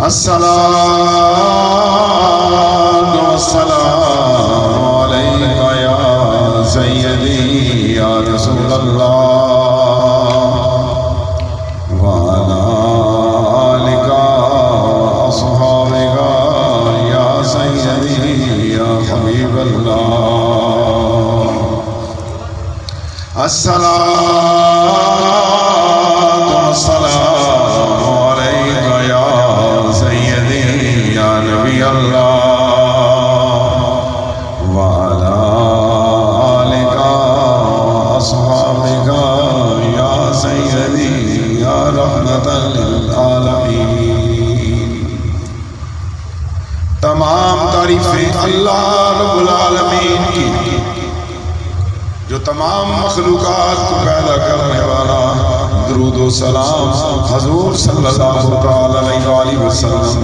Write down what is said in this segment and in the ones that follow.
الصلاة والسلام عليك يا سيدي يا رسول الله وعلى آلك وأصحابك يا سيدي يا حبيب الله. الصلاة والسلام عليك يا سيدي يا نبي الله وعلى آلك وأصحابك يا سيدي يا رحمة للعالمين. تمام تعریفیں اللہ رب العالمین کی جو تمام مخلوقات کو پیدا کرنے والا. درود و سلام حضور صلی اللہ علیہ وآلہ وسلم،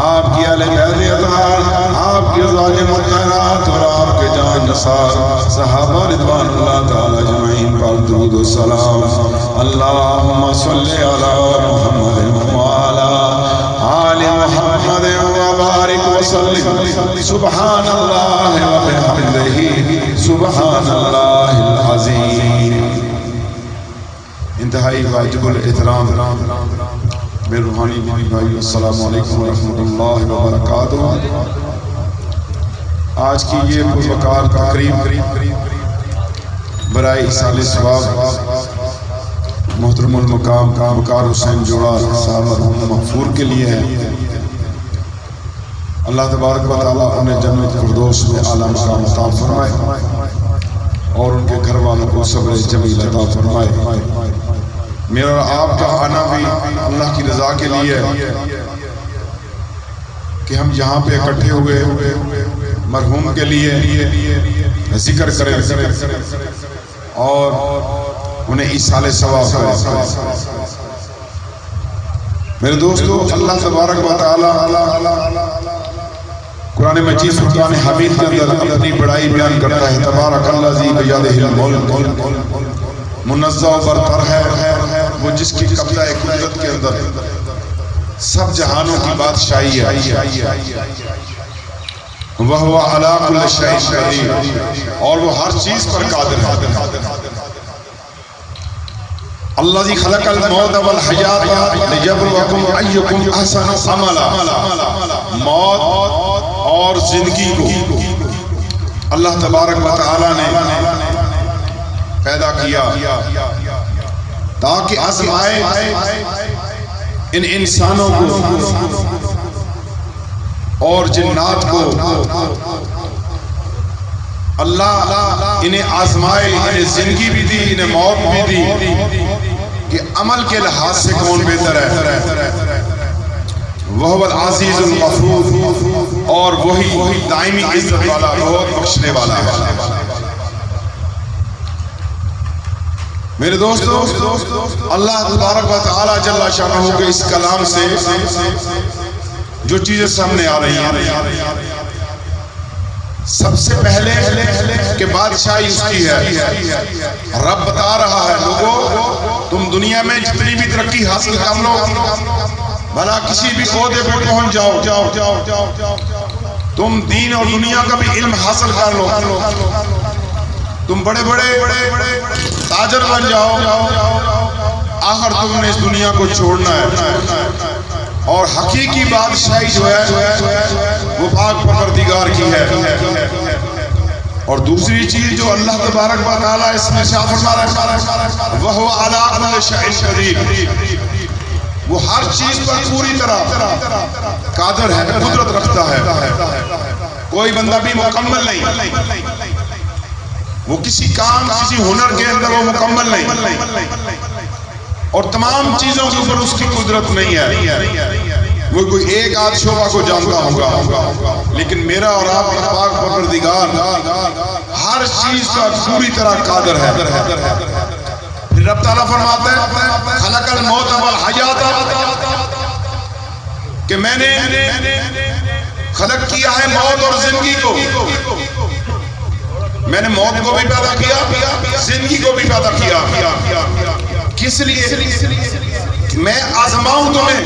آپ کی اہل بیت اطہار، آپ کی ازواج مطہرات اور آپ کے جان نثار صحابہ رضوان اللہ تعالی اجمعین پر درود و سلام. اللہم صلی علی محمد وعلی آل محمد وبارک وسلم. سبحان اللہ وبحمدہ سبحان اللہ العظیم. انتہائی واجب الاحترام میرے روحانی بھائی، السلام علیکم ورحمۃ اللہ وبرکاتہ. آج کی یہ پروقار تقریب برائے ایصال ثواب محترم المقام وقار حسین جوڑا صاحب مغفور کے لیے ہے. اللہ تبارک و تعالیٰ انہیں جنت فردوس میں اعلیٰ مقام عطا فرمائے اور ان کے گھر والوں کو صبر جمیل عطا فرمائے. میرا اور آپ کا آنا بھی اللہ کی رضا کے لیے ہے کہ ہم یہاں پہ اکٹھے ہوئے مرحوم کے لیے ذکر کریں اور انہیں ایصال ثواب کریں. میرے دوستو، اللہ تبارک و تعالی قرآن مجید فرقان حمید کے اندر اپنی بڑائی بیان کرتا ہے. تبارک الذی بیدہ الملک، منزہ و برتر ہے وہ جس کی قبضہ قدرت کے اندر سب جہانوں کی بادشاہی ہے. وَهُوَ عَلَىٰ كُلِّ شَيْءٍ قَدِيرٌ، اور وہ ہر چیز پر قادر ہے. الذی خلق الموت والحیات لیبلوکم ایکم احسن عملا. موت اور زندگی کو اللہ تبارک و تعالی نے پیدا کیا تاکہ آزمائے ان انسانوں کو اور جنات کو. اللہ انہیں آزمائے، انہیں زندگی بھی دی، انہیں موت بھی دی کہ عمل کے لحاظ سے کون بہتر ہے. وَهُوَ الْعَزِيزُ الْغَفُورُ، اور وہی دائمی عزت والا، بہت بخشنے والا ہے. میرے دوستو، اللہ تبارک و تعالی جل شانہ کے اس کلام سے جو چیزیں سامنے آ رہی ہیں، سب سے پہلے کہ بادشاہی اس کی ہے. رب بتا رہا ہے لوگوں، تم دنیا میں جتنی بھی ترقی حاصل کر لو، بھلا کسی بھی عہدے پہ پہنچ جاؤ، تم دین اور دنیا کا بھی علم حاصل کر لو، تم بڑے بڑے تاجر بن جاؤ، آخر تم نے اس دنیا کو چھوڑنا ہے. اور حقیقی بادشاہی جو ہے وہ پاک پروردگار کی ہے. اور دوسری چیز جو اللہ تبارک و تعالیٰ اس میں ارشاد فرما رہا ہے، وَهُوَ عَلَىٰ كُلِّ شَيْءٍ قَدِيرٌ، وہ ہر چیز پر پوری طرح قادر ہے، قدرت رکھتا ہے. کوئی بندہ بھی مکمل نہیں، وہ کسی کام، کسی ہنر کے اندر وہ مکمل نہیں، اور تمام چیزوں کے اوپر اس کی قدرت نہیں ہے. وہ کوئی ایک آدھ شعبہ کو جانتا ہوگا، لیکن میرا اور آپ کا پاک پروردگار ہر چیز پر پوری طرح قادر ہے. پھر رب تعالیٰ فرماتے ہیں خلق الموت والحیات، کہ میں نے خلق کیا ہے موت اور زندگی کو. میں نے موت کو بھی پیدا کیا، زندگی کو بھی پیدا کیا. کس لیے؟ میں آزماؤں تمہیں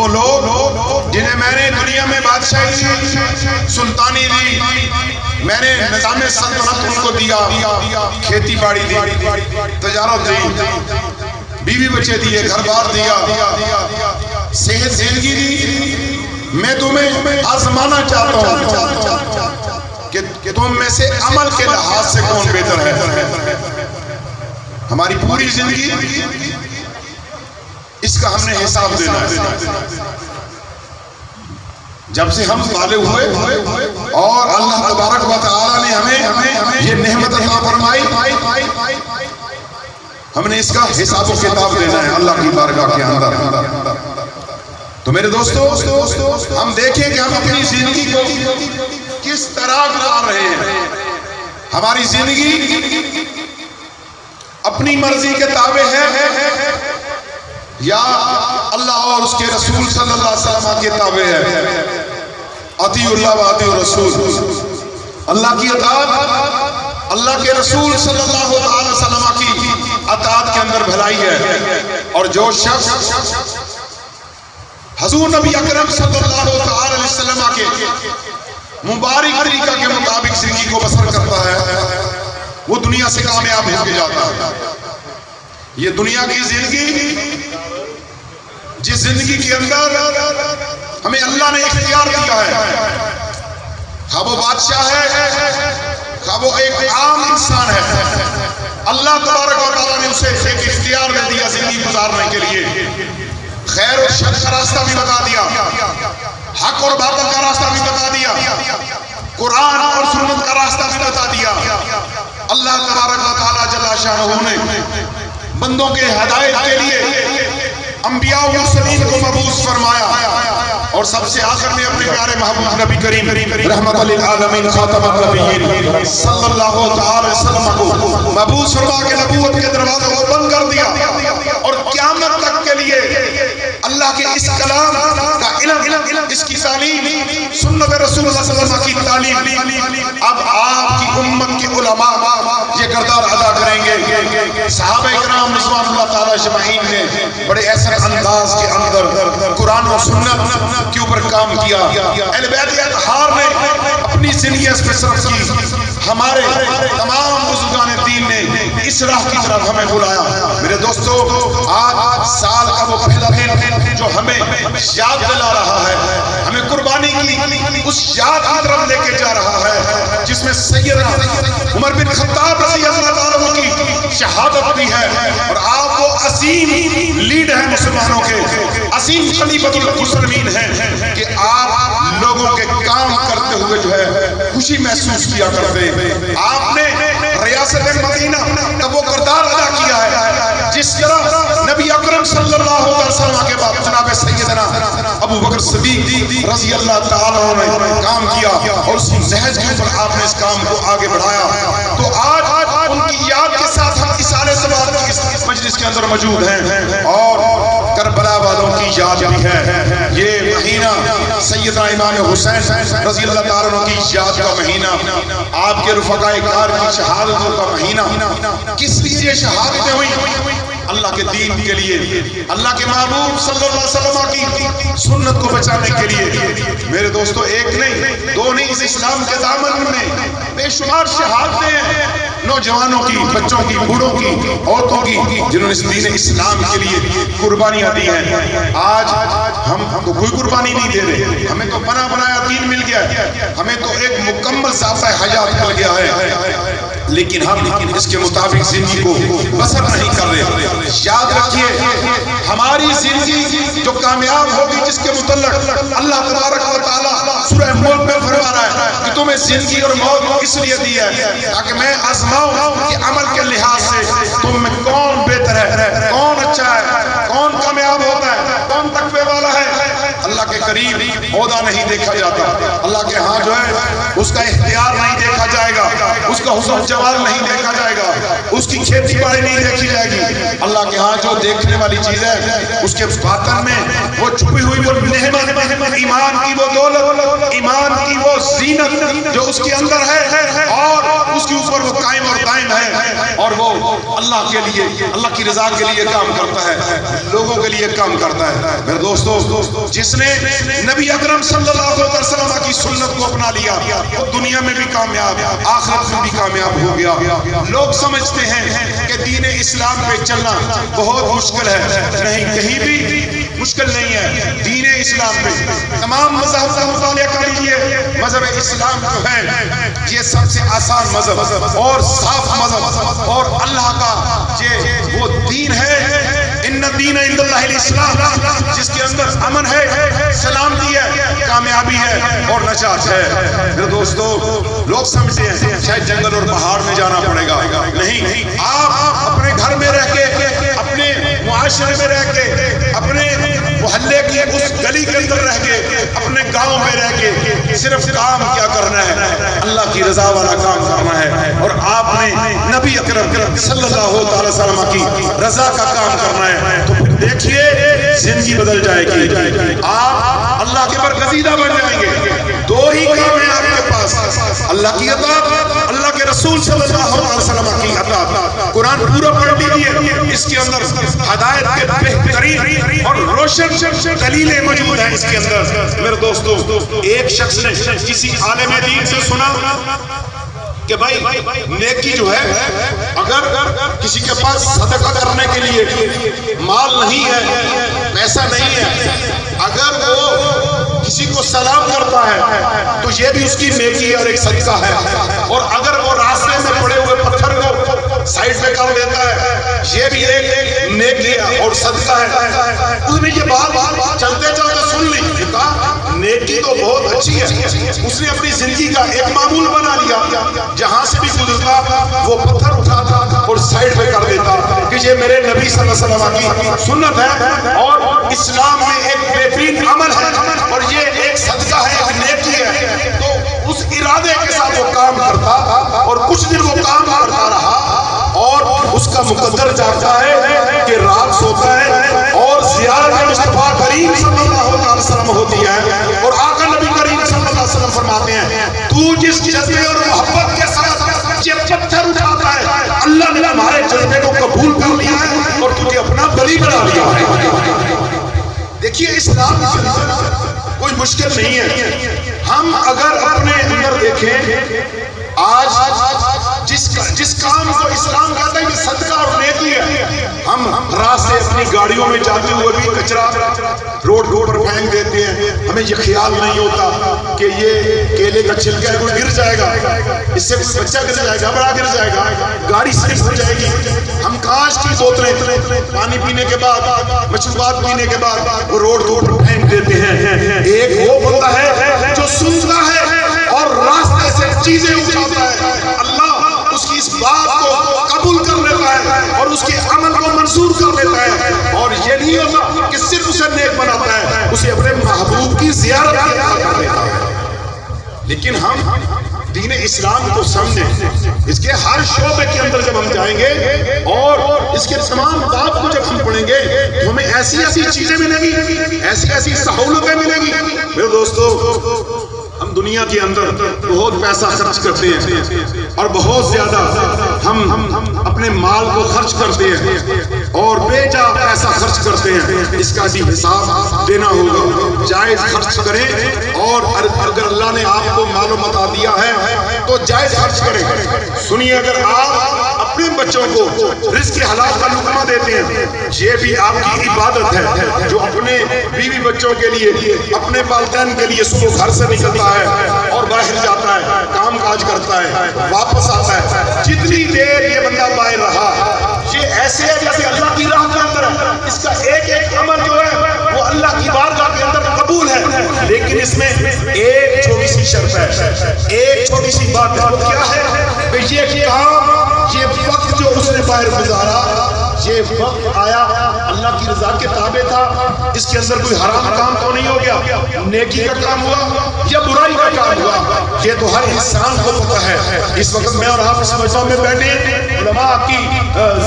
وہ لوگ جنہیں میں نے دنیا میں بادشاہی دی، سلطانی دی، میں نے نظام سلطنت ان کو دیا، کھیتی باڑی دی، تجارت دی، بیوی بچے دیے، گھر بار دیا، صحت زندگی دی، میں تمہیں آزمانا چاہتا ہوں کہ تم میں سے عمل کے لحاظ سے کون بہتر ہے۔ ہماری پوری زندگی اس کا ہم نے حساب دینا ہے۔ جب سے ہم بالغ ہوئے اور اللہ تبارک و تعالی نے ہمیں یہ نعمت عطا فرمائی، ہم نے اس کا حساب و کتاب دینا ہے اللہ کی بارگاہ کے اندر۔ تو میرے دوستو، ہم دیکھیں کہ ہم اپنی زندگی کو کس طرح گزار رہے ہیں۔ ہماری زندگی اپنی مرضی کے تابع ہے یا اللہ اور اس کے رسول صلی اللہ علیہ وسلم کے تابع ہے؟ اطیعوا اللہ و اطیعوا الرسول، اللہ کی اطاعت، اللہ کے رسول صلی اللہ علیہ وسلم کی اطاعت کے اندر بھلائی ہے۔ اور جو شخص حضور نبی اکرم صلی اللہ علیہ وسلم کے مبارک طریقہ کے مطابق زندگی کو بسر کرتا ہے، وہ دنیا سے کامیاب ہو کے جاتا ہے۔ یہ دنیا کی زندگی، جس زندگی کے اندر ہمیں اللہ نے اختیار دیا ہے، خواہ وہ بادشاہ ہے، خواہ وہ ایک عام انسان ہے، اللہ تبارک و تعالیٰ نے اسے ایک اختیار دے دیا زندگی گزارنے کے لیے۔ خیر اور شر کا راستہ بھی بتا دیا، حق اور باطل کا راستہ بھی بتا دیا، قرآن اور سنت کا راستہ بھی بتا دیا۔ اللہ تبارک و تعالیٰ جل شانہ نے بندوں کے ہدایت کے لیے انبیاء و مرسلین کو مبعوث فرمایا، اور سب سے آخر میں اپنے پیارے محبوب نبی کریم رحمت للعالمین خاتم النبیین صلی اللہ تعالی وسلم کو مبعوث فرما کے نبوت کے دروازے کو بند کر دیا، اور قیامت تک کے لیے اللہ کے اس کلام کا علم، اس کی تعلیم، سنت رسول اللہ صلی اللہ علیہ وسلم کی تعلیم اب آپ کی امت کے علماء یہ کردار ادا کریں گے۔ صحابہ کرام رضوان اللہ تعالی اجمعین نے بڑے ایسے انداز کے اندر قرآن و سنت کے اوپر کام کیا۔ اہل بیت اطہار نے اپنی زندگی اس پہ صرف کی۔ ہمارے تمام بزرگان دین نے اس راہ کی طرف ہمیں بلایا۔ میرے دوستو، آج سال کا وہ پہلا دن جو ہمیں یاد دلا رہا ہے، ہمیں قربانی کی اس یاد کی طرف لے کے جا رہا ہے جس میں سیدنا عمر بن خطاب رضی اللہ عنہ کی شہادت بھی ہے، اور آپ وہ عظیم لیڈر ہیں مسلمانوں کے، عظیم خلیفۃ المسلمین ہیں کہ آپ لوگوں کے کام کرتے ہوئے جو ہے خوشی محسوس کیا کرتے۔ آپ نے ریاست مدینہ کا وہ کردار ادا کیا ہے جس طرح نبی اکرم صلی اللہ علیہ وسلم کے بعد جناب سیدنا ابو بکر صدیق رضی اللہ تعالیٰ عنہ نے کام کیا، اور اسی نہج کے اوپر آپ نے اس کام کو آگے بڑھایا۔ تو آج ان کی یاد کے ساتھ ہم اصالے ثواب کی اس مجلس کے اندر موجود ہیں، اور کربلا والوں کی یاد بھی ہے۔ یہ مہینہ سیدنا امام حسین رضی اللہ تعالیٰ عنہ کی یاد کا مہینہ، آپ کے رفقائے کار کی شہادتوں کا مہینہ۔ کس لیے یہ شہادتیں ہوئی؟ اللہ کے دین کے لیے، اللہ کے محبوب صلی اللہ علیہ وسلم کی سنت کو بچانے کے لیے۔ میرے دوستو، ایک نہیں دو نہیں، اس اسلام کے دامن میں بے شمار شہادتیں ہیں، نوجوانوں کی، بچوں کی، بوڑھوں کی، عورتوں کی، جنہوں نے اس دین اسلام کے لیے قربانیاں دی ہیں۔ آج ہم تو کوئی قربانی نہیں دے رہے، ہمیں تو بنا بنایا دین مل گیا ہے، ہمیں تو ایک مکمل ضابطۂ حیات مل گیا ہے، لیکن ہم اس کے مطابق زندگی کو بسر نہیں کر رہے۔ یاد رکھیے، ہماری زندگی جو کامیاب ہوگی، جس کے متعلق اللہ تبارک و تعالیٰ سورہ ملک میں فرما رہا ہے کہ تمہیں زندگی اور موت اس لیے دی ہے تاکہ میں آزماؤں کہ عمل کے لحاظ سے تم میں کون بہتر ہے، کون اچھا ہے، کون کامیاب ہوتا ہے، کون تقوی والا ہے۔ اللہ کے قریب عہدہ نہیں دیکھا جاتا، اللہ کے ہاں جو ہے اس کا اختیار نہیں دیکھا جائے گا، اس کا حسن جمال نہیں دیکھا جائے گا، اس کی کھیتی باڑی نہیں دیکھی جائے گی۔ اللہ کے ہاں جو دیکھنے والی چیز ہے اس کے باطن میں وہ چھپی ہوئی وہ نعمت، ایمان کی وہ دولت، ایمان کی وہ زینت جو اس کے اندر ہے اور اس کے اوپر وہ قائم اور دائم ہے اور وہ اللہ کے لیے اللہ کی رضا کے لیے کام کرتا ہے لوگوں کے لیے کام کرتا ہے میرے دوستو جس نے نبی اکرم صلی اللہ علیہ وسلم کی سنت کو اپنا لیا وہ دنیا میں بھی کامیاب آخرت میں بھی کامیاب ہو گیا لوگ سمجھتے ہیں کہ دین اسلام پہ چلنا بہت مشکل ہے نہیں کہیں بھی مشکل نہیں ہے دین اسلام پہ تمام مذہب کا مطالعہ کر لیجیے مذہب اسلام جو ہے یہ سب سے آسان مذہب اور صاف مذہب اور اللہ کا یہ وہ دین ہے ان الدین عند اللہ الاسلام جس کے اندر امن ہے سلامتی ہے کامیابی ہے اور نجات ہے میرے دوستو لوگ سمجھتے ہیں شاید جنگل اور پہاڑ میں جانا پڑے گا نہیں آپ اپنے گھر میں رہ کے اپنے معاشرے میں رہ کے اپنے محلے کی اس گلی کے اندر رہ کے اپنے گاؤں میں رہ کے صرف کام کیا کرنا ہے اللہ کی رضا والا کام کرنا ہے اور آپ نے نبی اکرم صلی اللہ علیہ وسلم کی رضا کا کام کرنا ہے تو پھر دیکھیے زندگی بدل جائے گی آپ اللہ کے برگزیدہ بن جائیں گے دو ہی کام ہیں آپ کے پاس اللہ کی اطاعت اللہ کے رسول صلی اللہ علیہ وسلم کی اطاعت قرآن پورا پڑھ لیجیے اس کے اندر ہدایت کے بہترین اور روشن دلیلیں موجود ہیں اس کے اندر میرے دوستو ایک شخص نے کسی عالم دین سے سنا کہ بھائی نیکی جو ہے اگر کسی کے پاس صدقہ کرنے کے لیے مال نہیں ہے پیسہ نہیں ہے اگر وہ کسی کو سلام کرتا ہے تو یہ بھی اس کی نیکی اور ایک صدقہ ہے اور اگر وہ راستے میں پڑے ہوئے پتھر کو سائڈ میں کر دیتا ہے یہ بھی ایک نیکی اور صدقہ ہے اس نے یہ بات چلتے چلتے سن لی نیکی تو بہت اچھی ہے اس نے اپنی زندگی کا ایک معمول بنا لیا جہاں سے بھی گزرتا وہ پتھر اٹھاتا اور سائڈ پہ کر دیتا کہ یہ میرے نبی صلی اللہ علیہ وسلم کی سنت ہے اور اسلام میں ایک بہترین عمل ہے اور یہ ایک صدقہ ہے ایک نیکی ہے تو اس ارادے کے ساتھ وہ کام کرتا اور کچھ دن وہ کام کرتا رہا اور اس کا مقدر جاتا ہے کہ رات سوتا ہے اور زیارت مصطفیٰ کریم صلی اللہ علیہ وسلم ہوتی ہے اور آقا نبی کریم صلی اللہ علیہ وسلم فرماتے ہیں تو جس جذبے اور محبت کے ساتھ یہ پتھر اٹھاتا ہے اللہ نے ہمارے جذبے کو قبول کر لیا ہے اور تجھے اپنا بلی بنا لیا ہے دیکھیے اسلام کوئی مشکل نہیں ہے ہم اگر اپنے اندر دیکھیں آج جس کام کو اسلام کہتا ہے یہ صدقہ اور نیکی ہے ہم راستے اپنی گاڑیوں میں جاتے ہوئے بھی کچرا روڈ پر پھینک دیتے ہیں ہمیں یہ خیال نہیں ہوتا کہ یہ کیلے کا چھلکا ہے کوئی گر جائے گا اس سے کوئی بچہ گر جائے گا بڑا گر جائے گا گاڑی سلپ ہو جائے گی ہم کانچ کی بوتلیں پانی پینے کے بعد مشروبات پینے کے بعد وہ روڈ پر پھینک دیتے ہیں ایک وہ بندہ ہے جو سنتا ہے اور راستے سے چیزیں اٹھاتا ہے اللہ اس کی اس بات کو قبول کر لیتا ہے اور اس کے عمل کو منظور کر لیتا ہے اور یہ نہیں ہوتا کہ صرف اسے نیک بناتا ہے اسے اپنے محبوب کی زیارت کر لیتا ہے لیکن ہم دین اسلام کو سمجھیں اس کے ہر شعبے کے اندر جب ہم جائیں گے اور اس کے تمام باب کو جب ہم پڑھیں گے تو ہمیں ایسی ایسی چیزیں ملیں گی ایسی سہولتیں ملیں گی میرے دوستو ہم دنیا کے اندر بہت پیسہ خرچ کرتے ہیں اور بہت زیادہ ہم اپنے مال کو خرچ کرتے ہیں اور بے جا پیسہ خرچ کرتے ہیں اس کا بھی حساب دینا ہوگا جائز خرچ کریں اور اگر اللہ نے آپ کو مال و متا دیا ہے تو جائز خرچ کریں سنیے اگر آپ اپنے بچوں کو رزق حلال کا لقمہ دیتے ہیں یہ بھی آپ کی عبادت ہے جو اپنے بیوی بچوں کے لیے اپنے والدین کے لیے صبح گھر سے نکلتا ہے اور باہر جاتا ہے کام کاج کرتا ہے واپس آتا ہے جتنی دیر یہ بندہ باہر رہا یہ ایسے ہے جیسے اللہ کی راہ کے اندر ہے اس کا ایک ایک عمل جو ہے وہ اللہ کی بارگاہ کے اندر قبول ہے لیکن اس میں ایک چھوٹی سی شرط ہے ایک چھوٹی سی بات ہے وہ کیا ہے کہ یہ کام یہ وقت جو اس نے باہر گزارا یہ وقت آیا اللہ کی رضا کے تابع تھا اس کے اندر کوئی حرام کام تو نہیں ہو گیا نیکی کا کام ہوا یا برائی کا کام ہوا یہ تو ہر انسان کو پتہ ہے اس وقت میں اور آپ اس مجمع میں بیٹھے علماء کی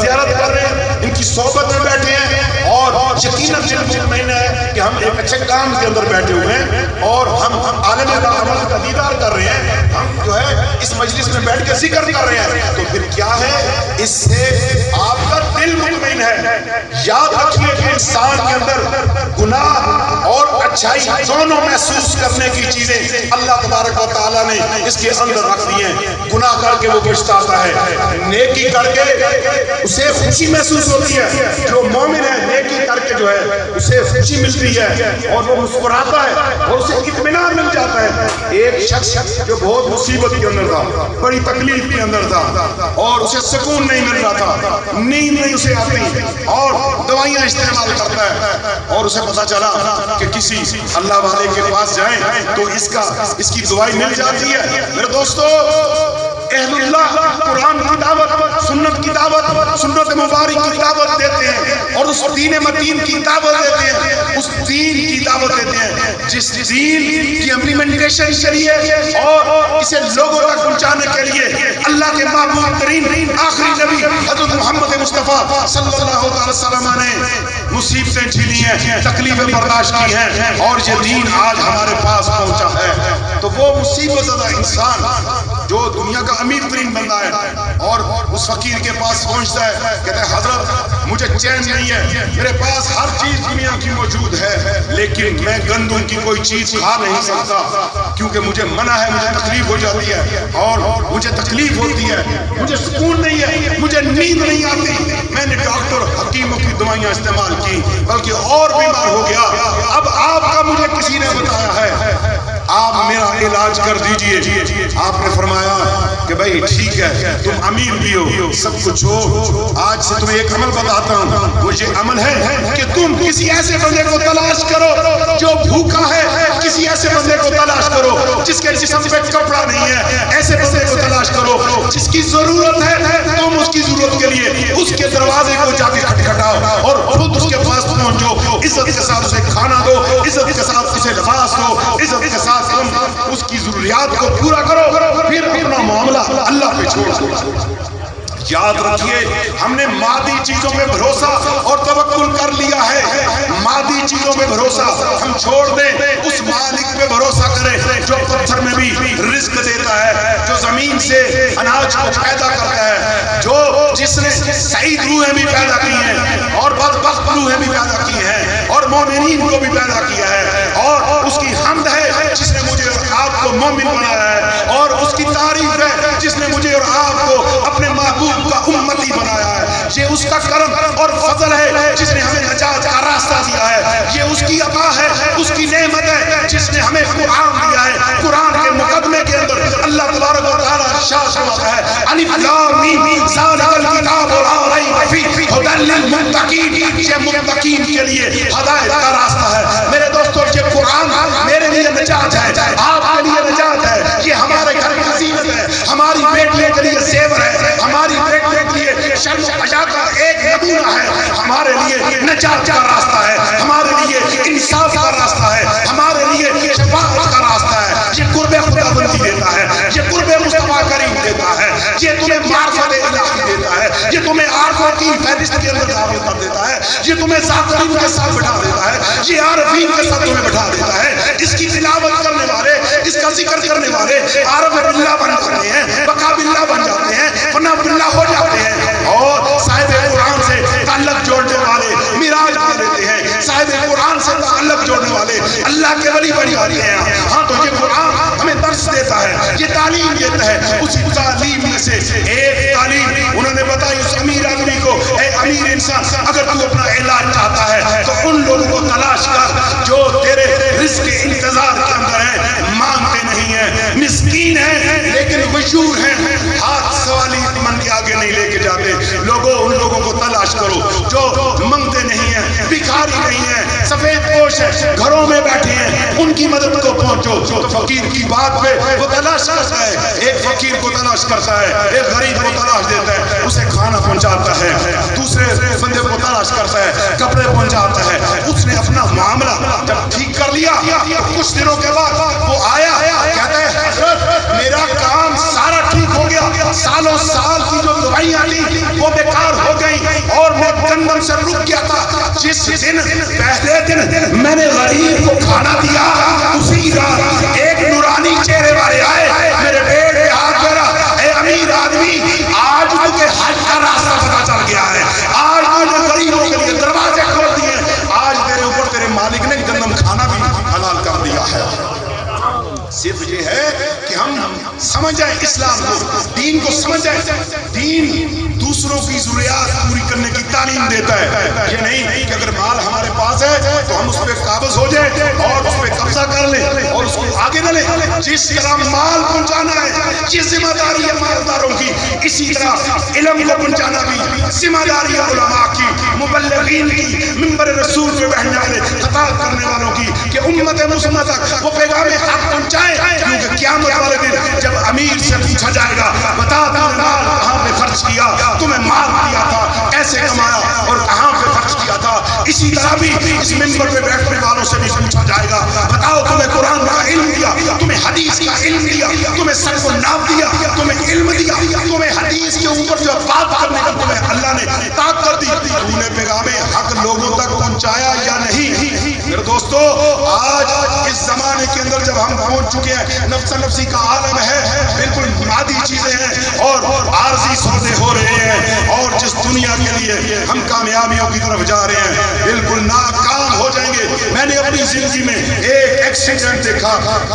زیارت کر رہے ہیں ان کی صحبت میں بیٹھے ہیں اور یقیناً دل مطمئن ہے کہ ہم ایک اچھے کام کے اندر بیٹھے ہوئے ہیں اور ہم عالم عمل کا دیدار کر رہے ہیں، ہم جو ہے اس مجلس میں بیٹھ کے ذکر کر رہے ہیں، تو پھر کیا ہے، اس سے آپ کا دل مطمئن ہے۔ یاد رکھیے کہ انسان کے اندر گناہ اور اچھائی دونوں محسوس کرنے کی چیزیں اللہ تبارک و تعالیٰ نے اس کے اندر رکھ دی ہیں۔ گناہ کر کے وہ پچھتاتا ہے، نیکی کر کے اسے خوشی محسوس ہوتی ہے۔ جو مومن ہے نیکی کر کے جو ہے اسے خوشی ملتی ہے اور وہ مسکراتا ہے اور اسے اطمینان مل جاتا ہے۔ ایک شخص جو بہت مصیبت کے اندر تھا، بڑی تکلیف کے اندر تھا اور اسے سکون نہیں مل رہا تھا، نیند نہیں اسے آتی اور دوائیاں استعمال کرتا ہے، اور اسے پتا چلا کہ کسی اللہ والے کے پاس جائیں تو اس کی دوائی مل جاتی ہے۔ میرے دوستو، اہل اللہ قرآن کی دعوت، سنت کی دعوت، سنت مبارک کی دعوت دیتے ہیں اور اس دین متین کی دعوت دیتے ہیں، اس دین کی دعوت دیتے ہیں جس دین کی امپلیمنٹیشن چاہیے اور اسے لوگوں تک پہنچانے کے لیے اللہ کے محبوب ترین آخری نبی حضرت محمد مصطفیٰ صلی اللہ علیہ وسلم نے مصیبتیں جھیلی ہیں، تکلیفیں برداشت کی ہیں اور یہ دین آج ہمارے پاس پہنچا ہے۔ تو وہ مصیبت زدہ انسان جو دنیا کا امیر ترین بندہ ہے اور اس فقیر کے پاس پہنچتا ہے، کہتا ہے حضرت مجھے چین نہیں ہے، میرے پاس ہر چیز دنیا کی موجود ہے لیکن میں گندم کی کوئی چیز کھا نہیں سکتا کیونکہ مجھے منع ہے، مجھے تکلیف ہو جاتی ہے اور مجھے تکلیف ہوتی ہے، مجھے سکون نہیں ہے، مجھے نیند نہیں آتی، میں نے ڈاکٹر حکیموں کی دوائیاں استعمال کی بلکہ اور بیمار ہو گیا۔ اب آپ کا مجھے کسی نے بتایا ہے آپ میرا علاج کر دیجئے۔ آپ نے فرمایا کہ بھائی ٹھیک ہے، تم امیر بھی ہو، سب کچھ ہو، آج سے تمہیں ایک عمل بتاتا ہوں، وہ یہ عمل ہے کہ تم کسی ایسے بندے کو تلاش کرو جو بھوکا ہے، کسی ایسے بندے کو تلاش کرو جس کے جسم پہ کپڑا نہیں ہے، ایسے بندے کو تلاش کرو جس کی ضرورت ہے، تم اس کی ضرورت کے لیے اس کے دروازے کو جا کے کھٹکھٹاؤ اور خود اس کے پاس پہنچو، عزت کے ساتھ اسے کھانا دو، عزت کے ساتھ اسے لباس دو، عزت کے ساتھ اس کی ضروریات کو پورا کرو، پھر اپنا معاملہ اللہ پہ چھوڑ۔ یاد رکھیے ہم نے مادی چیزوں پہ بھروسہ اور توکل کر لیا ہے، مادی چیزوں پہ بھروسہ ہم چھوڑ دیں، اس مالک پہ بھروسہ کریں جو پتھر میں بھی رزق دیتا ہے، جو زمین سے اناج کو پیدا کرتا ہے، جس نے سعید روحیں بھی پیدا کی ہیں اور بدبخت روحیں بھی پیدا کی ہیں اور مومنین کو بھی پیدا کیا ہے، اور اس کی حمد ہے جس نے مجھے اور آپ کو مومن بنایا ہے، اور اس کی تعریف ہے جس نے مجھے اور آپ کو اپنے محبوب کا امتی بنایا ہے۔ یہ اس کا کرم اور فضل ہے جس نے ہمیں نجات کا راستہ دیا ہے، یہ اس کی عطا ہے، اس کی نعمت ہے جس نے ہمیں قرآن دیا ہے۔ قرآن کے مقدمے کے اندر اللہ تبارک و تعالیٰ ارشاد فرماتا ہے الف لام میم ذالک الکتاب لا ریب فیہ ھدی للمتقین، یہ متقین کے لیے ہدایت کا راستہ ہے۔ میرے دوستو، یہ قرآن میرے لیے نجات ہے، آپ کے لیے نجات ہے، یہ ہمارے گھر کی زینت ہے، ہماری بیٹیوں کے لیے زیور ہے، ہماری بیٹیوں کے لیے شرم و حیا کا ایک نمونہ ہے، ہمارے لیے نجات کا راستہ ہے، ہمارے لیے انصاف کا راستہ ہے، ہمارے لیے شفاعت کا راستہ ہے۔ یہ قرب خدا بندی دیتا ہے، یہ قرب مصطفیٰ کریم دیتا ہے، یہ تمہیں معرفت الہی دیتا ہے، یہ تمہیں عارفوں کی فہرست کے اندر داخل کر دیتا ہے، یہ تمہیں ذاکرین کے ساتھ بٹھا دیتا ہے، یہ عارفین کے ساتھ تمہیں بٹھا دیتا ہے۔ اس کی تلاوت کرنے والے، اس کا ذکر کرنے والے عارف باللہ بن جاتے ہیں، بقا باللہ بن جاتے ہیں، فنا باللہ ہو جاتے ہیں، اور صاحب قرآن سے تعلق جوڑنے والے معراج کر دیتے ہیں، صاحب قرآن سے تعلق جوڑنے والے اللہ کے ولی بن جاتے ہیں۔ ہاں، تو یہ قرآن ہمیں درس دیتا ہے، یہ تعلیم دیتا ہے۔ اسی تعلیم میں سے ایک تعلیم انہوں نے بتائی اس امیر آدمی کو، اے امیر انسان، اگر تو اپنا علاج چاہتا ہے تو ان لوگوں کو تلاش کر جو تیرے رزق کے انتظار کے اندر ہیں، مانگتے نہیں ہیں، مسکین ہیں لیکن مجبور ہیں، ہاتھ سوالی من کے آگے نہیں لے کے جاتے۔ ان لوگوں کو تلاش کرو جو منگتے نہیں ہیں، بھکاری نہیں ہیں، سفید پوش ہیں، گھروں میں بیٹھے ہیں، ان کی مدد کو پہنچو۔ تو فقیر کی بات پہ وہ تلاش کرتا ہے، ایک فقیر کو تلاش کرتا ہے، ایک غریب کو تلاش دیتا ہے، اسے کھانا پہنچاتا ہے، دوسرے بندے کو تلاش کرتا ہے، کپڑے پہنچاتا ہے۔ اس نے اپنا معاملہ جب ٹھیک کر لیا تو کچھ دنوں کے بعد وہ آیا، کہتا ہے حضرت میرا کام سارا ٹھیک ہو گیا، سالوں سال کی جو دفعیاں لی وہ بیکار ہو گئی اور میں گندم سے رک گیا تھا. جس دن پہلے دن میں نے غریب کو کھانا دیا اسی رات ایک نورانی چہرے والے آئے میرے پیٹ پہ ہاتھ پھیرا. اے امیر آدمی آج تجھے حج کا راستہ پتہ چل گیا ہے. آج تجھے غریبوں کے لیے دروازے کھول دیے. آج تیرے اوپر تیرے مالک نے گندم کھانا بھی حلال کر دیا ہے. صرف یہ ہے کہ ہم سمجھ جائیں اسلام کو, دین کو سمجھ جائیں. دین دوسروں کی ضروریات پوری کرنے کی تعلیم دیتا ہے. یہ نہیں کہ اگر مال ہمارے پاس ہے تو ہم اس پہ قابض ہو جائیں اور اس پہ قبضہ کر لیں اور اس کو آگے نہ لیں. جس طرح مال پہنچانا ہے یہ ذمہ داری ہے مالداروں کی, اسی طرح علم کو پہنچانا بھی ذمہ داری ہے علماء کی, مبلغین کی, منبر رسول پہ بیٹھنے والے, خطاب کرنے والوں کی کہ امت مسلمہ تک وہ پیغام حق پہنچائیں. کیونکہ قیامت والے دن جب امیر سے پوچھا جائے گا بتا تم نے مال کہاں پہ خرچ کیا, تمہیں مال دیا تھا کیسے کمایا اور کہاں پہ خرچ کیا تھا. اسی طرح بھی اس منبر پہ بیٹھنے والوں سے بھی پوچھا جائے گا بتاؤ تمہیں قرآن کا علم دیا, تمہیں حدیث کا علم دیا, تمہیں سر کو ناپ دیا, تمہیں علم دیا, تمہیں حدیث کے اوپر جو بات کرنے کا تمہیں اللہ نے طاقت دی, تم نے پیغام حق لوگوں تک پہنچایا یا نہیں. میرے دوستو آج اس زمانے کے اندر جب ہم پہنچ چکے ہیں نفس نفسی کا عالم ہے, بالکل مادی چیزیں ہیں اور عارضی سودے ہو رہے ہیں اور جس دنیا کے لیے ہم کامیابیوں کی طرف جا رہے ہیں بالکل ناکام ہو جائیں گے. میں نے اپنی زندگی میں ایک ایکسیڈنٹ دیکھا,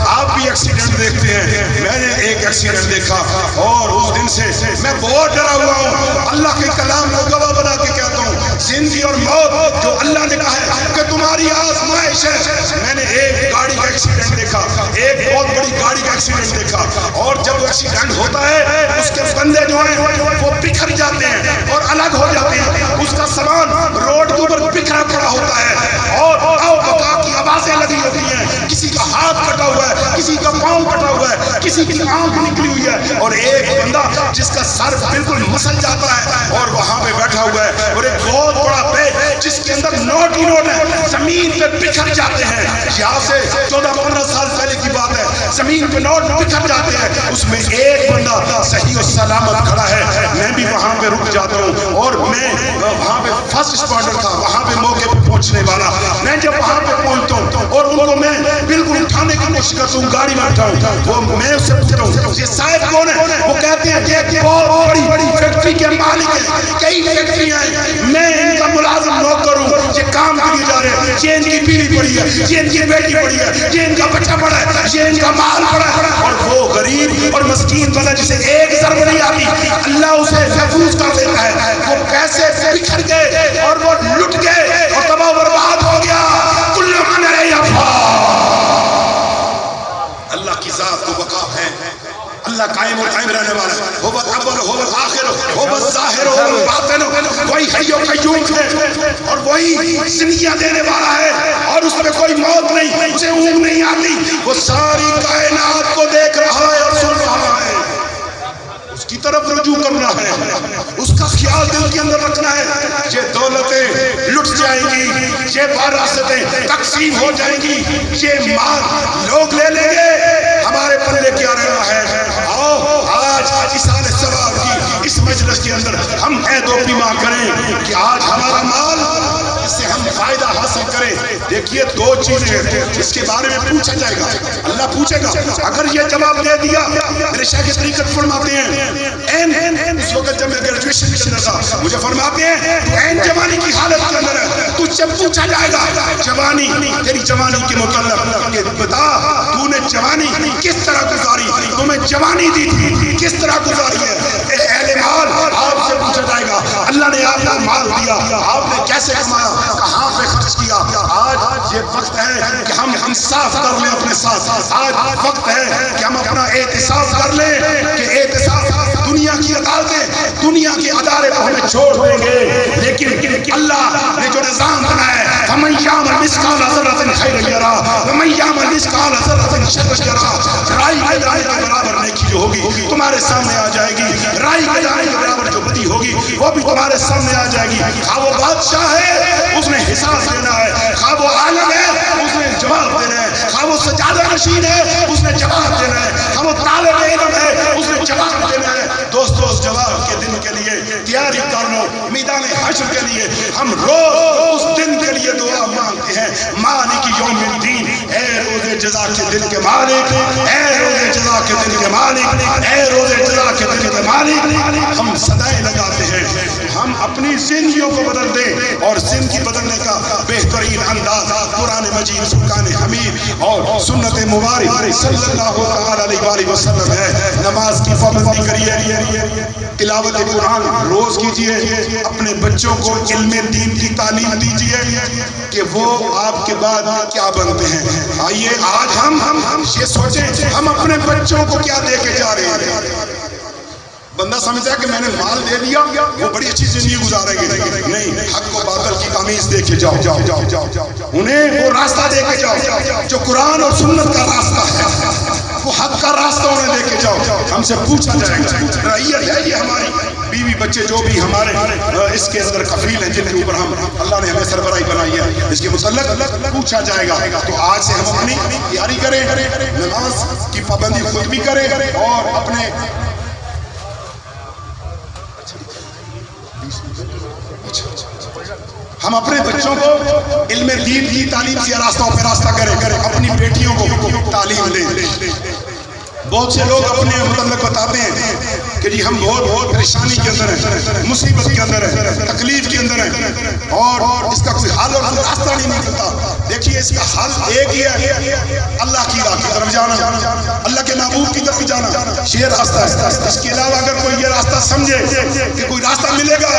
آپ بھی ایکسیڈنٹ دیکھتے ہیں, میں نے ایک ایکسیڈنٹ دیکھا اور اس دن سے میں بہت ڈرا ہوا ہوں. اللہ کے کلام کو گواہ بنا کے کہتا ہوں زندگی اور موت جو اللہ نے کہا ہے کہ تمہاری آزمائش ہے. میں نے ایک گاڑی کا ایکسیڈنٹ دیکھا, ایک بہت بڑی گاڑی کا ایکسیڈنٹ دیکھا اور جب وہ ایکسیڈنٹ ہوتا ہے اس کے بندے جو ہیں وہ بکھر جاتے ہیں اور الگ ہو جاتے ہیں, اس کا سامان روڈ کے اوپر بکھرا پڑا ہوتا ہے اور آؤ بکا کی آوازیں لگی ہوتی ہیں. کسی کا ہاتھ کٹا ہوا ہے, کسی کا پاؤں کٹا ہوا ہے, کسی کی آنکھ نکلی ہوئی ہے اور ایک بندہ جس کا سر بالکل مسل جاتا ہے اور وہاں پہ بیٹھا ہوا ہے اور ایک بہت بڑا بیگ جس کے اندر نوٹ ہی نوٹ ہے زمین پہ بکھر جاتے ہیں. یہاں سے 14-15 سال پہلے کی بات ہے, زمین پہ نوٹ بکھر جاتے ہیں. اس میں ایک بندہ صحیح و سلامت کھڑا ہے. میں بھی وہاں پہ رک جاتا ہوں اور میں وہاں پہ فرسٹ رسپونڈر تھا, وہاں پہ موقع پہ پہنچنے والا. میں جب وہاں پہ پہنچتا ہوں اور ان کو میں بالکل اٹھانے کی کوشش کرتا ہوں, گاڑی میں اٹھاؤں, وہ میں اس سے پوچھتا ہوں یہ صاحب کون ہے, وہ کہتے ہیں کہ ایک بہت بڑی فیکٹری کے مالک ہیں, کئی فیکٹریاں ہیں, میں ان کا ملازم نوکر ہوں, یہ کام کے لیے جا رہے ہیں, یہ ان کی بیوی پڑی ہے, یہ ان کی بیٹی پڑی ہے, یہ ان کا بچہ پڑا ہے, یہ ان کا مال پڑا ہے. اور وہ غریب اور مسکین بندہ جسے ایک ضرب نہیں آتی اللہ اسے محفوظ کر دیتا ہے. وہ پیسے بکھر گئے اور وہ لٹ گئے اور تباہ و برباد ہو گیا. کل من علیہا فان. اللہ کی ذات کو بقا ہے, اللہ قائم و قائم رہنے والا ہے. هو الاول هو الاخر هو الظاہر هو الباطن, وہی حی و قیوم ہے اور وہی زندگیاں دینے والا ہے اور اس میں کوئی موت نہیں, اسے اونگ نہیں آتی. وہ ساری کائنات کو دیکھ رہا ہے اور سن رہا ہے, اس کی طرف رجوع کرنا ہے, اس کا خیال دل کے اندر رکھنا ہے. یہ دولتیں لٹ جائیں گی, یہ وراثتیں تقسیم ہو جائیں گی, یہ مال لوگ لے لیں گے, ہمارے پلے کیا رہنا ہے. آؤ آج ایصال ثواب کی اس مجلس کے اندر ہم عہد و پیما کریں کہ آج ہمارا مال اس سے ہم فائدہ حاصل کریں. دیکھیے دو چیزیں جس کے بارے میں پوچھا جائے گا, اللہ پوچھے گا. اگر یہ جواب دے دیا, میرے شیخ طریقت فرماتے ہیں اس وقت جب میں گریجویشن کے اندر تھا مجھے فرماتے ہیں تو عین جوانی کی حالت کے اندر ہے, تجھ سے پوچھا جائے گا جوانی, تیری جوانی کے متعلق کہ بتا تو نے جوانی کس طرح گزاری, تمہیں جوانی دی تھی کس طرح گزاری ہے. اہل مال آپ سے پوچھا جائے گا اللہ نے آپ کو مال دیا, آپ نے کیسے کمایا, کہاں پہ خرچ کیا. آج یہ وقت ہے کہ ہم صاف کر لیں اپنے ساتھ. آج وقت ہے کہ ہم اپنا احتساب کر لیں کہ احتساب دنیا کی عدالتیں, دنیا کے ادارے کو ہمیں چھوڑ دیں گے, لیکن اللہ نے جو نظام بنایا ہے فَمَنْ يَعْمَلْ مِثْقَالَ ذَرَّةٍ خَيْرًا يَرَهُ وَمَنْ يَعْمَلْ مِثْقَالَ ذَرَّةٍ شَرًّا يَرَهُ. رائی کے دانے کے برابر نیکی جو ہوگی تمہارے سامنے آ جائے گی, رائی کے دانے کے برابر جو بدی ہوگی وہ بھی تمہارے سامنے آ جائے گی. خواہ وہ بادشاہ ہے اس نے حساب دینا ہے, خواہ وہ عالم ہے اس نے جواب دینا ہے, خواہ وہ سجادہ نشین ہے اس نے جواب دینا ہے، ہم وہ طالب علم ہے اس نے جواب دینا ہے۔ دوستو اس جواب کے دن کے لیے تیاری کر لو، میدان حشر کے لیے ہم روز اس دن کے لیے دعا مانگتے ہیں، مالک یوم الدین، اے روز جزا کے دن کے مالک، اے روز جزا کے دن کے مالک، اے روز جزا کے دن کے مالک۔ ہم صدائیں لگاتے ہیں، ہم اپنی زندگیوں کو بدل دیں، اور زندگی بدلنے کا بہترین انداز قرآن مجید، فرقان حمید اور سنت مبارک صلی اللہ علیہ وآلہ وسلم ہے۔ نماز کی پابندی کریے، تلاوت قرآن روز کیجئے، اپنے بچوں کو علم دین کی تعلیم دیجئے کہ وہ آپ کے بعد کیا بنتے ہیں۔ آئیے آج ہم یہ سوچیں ہم اپنے بچوں کو کیا دے کے جا رہے ہیں۔ بندہ سمجھتا ہے کہ میں نے مال دے دیا وہ بڑی اچھی زندگی گزاریں گے، نہیں، حق و باطل کی تمیز دے کے جاؤ، انہیں وہ راستہ دے کے جاؤ جو قرآن اور سنت کا راستہ ہے، وہ حق کا راستہ انہیں دے کے جاؤ۔ ہم سے پوچھا جائے گا، رعیت ہے یہ ہماری، بیوی بچے جو بھی ہمارے اس کے اندر کفیل ہیں، جن کے اوپر ہم اللہ نے ہمیں سربراہی بنائی ہے، اس کے متعلق پوچھا جائے گا۔ تو آج سے ہم اپنی تیاری کریں، نماز کی پابندی خود بھی کریں، اور اپنے ہم اپنے بچوں کو علم دین کی تعلیم سے راستوں پہ راستہ کریں، اپنی بیٹیوں کو تعلیم دیں۔ بہت سے لوگ اپنے متعلق بتاتے ہیں کہ جی ہم بہت پریشانی کے اندر ہیں، مصیبت کے اندر ہیں، تکلیف کے اندر ہیں، اور اس کا کوئی حل اور کوئی راستہ نہیں ملتا۔ دیکھیے اس کا حل ایک ہی ہے، اللہ کی راہ کی طرف جانا، اللہ کے محبوب کی طرف جانا، یہ راستہ ہے۔ اس کے علاوہ اگر کوئی یہ راستہ سمجھے کہ کوئی راستہ ملے گا،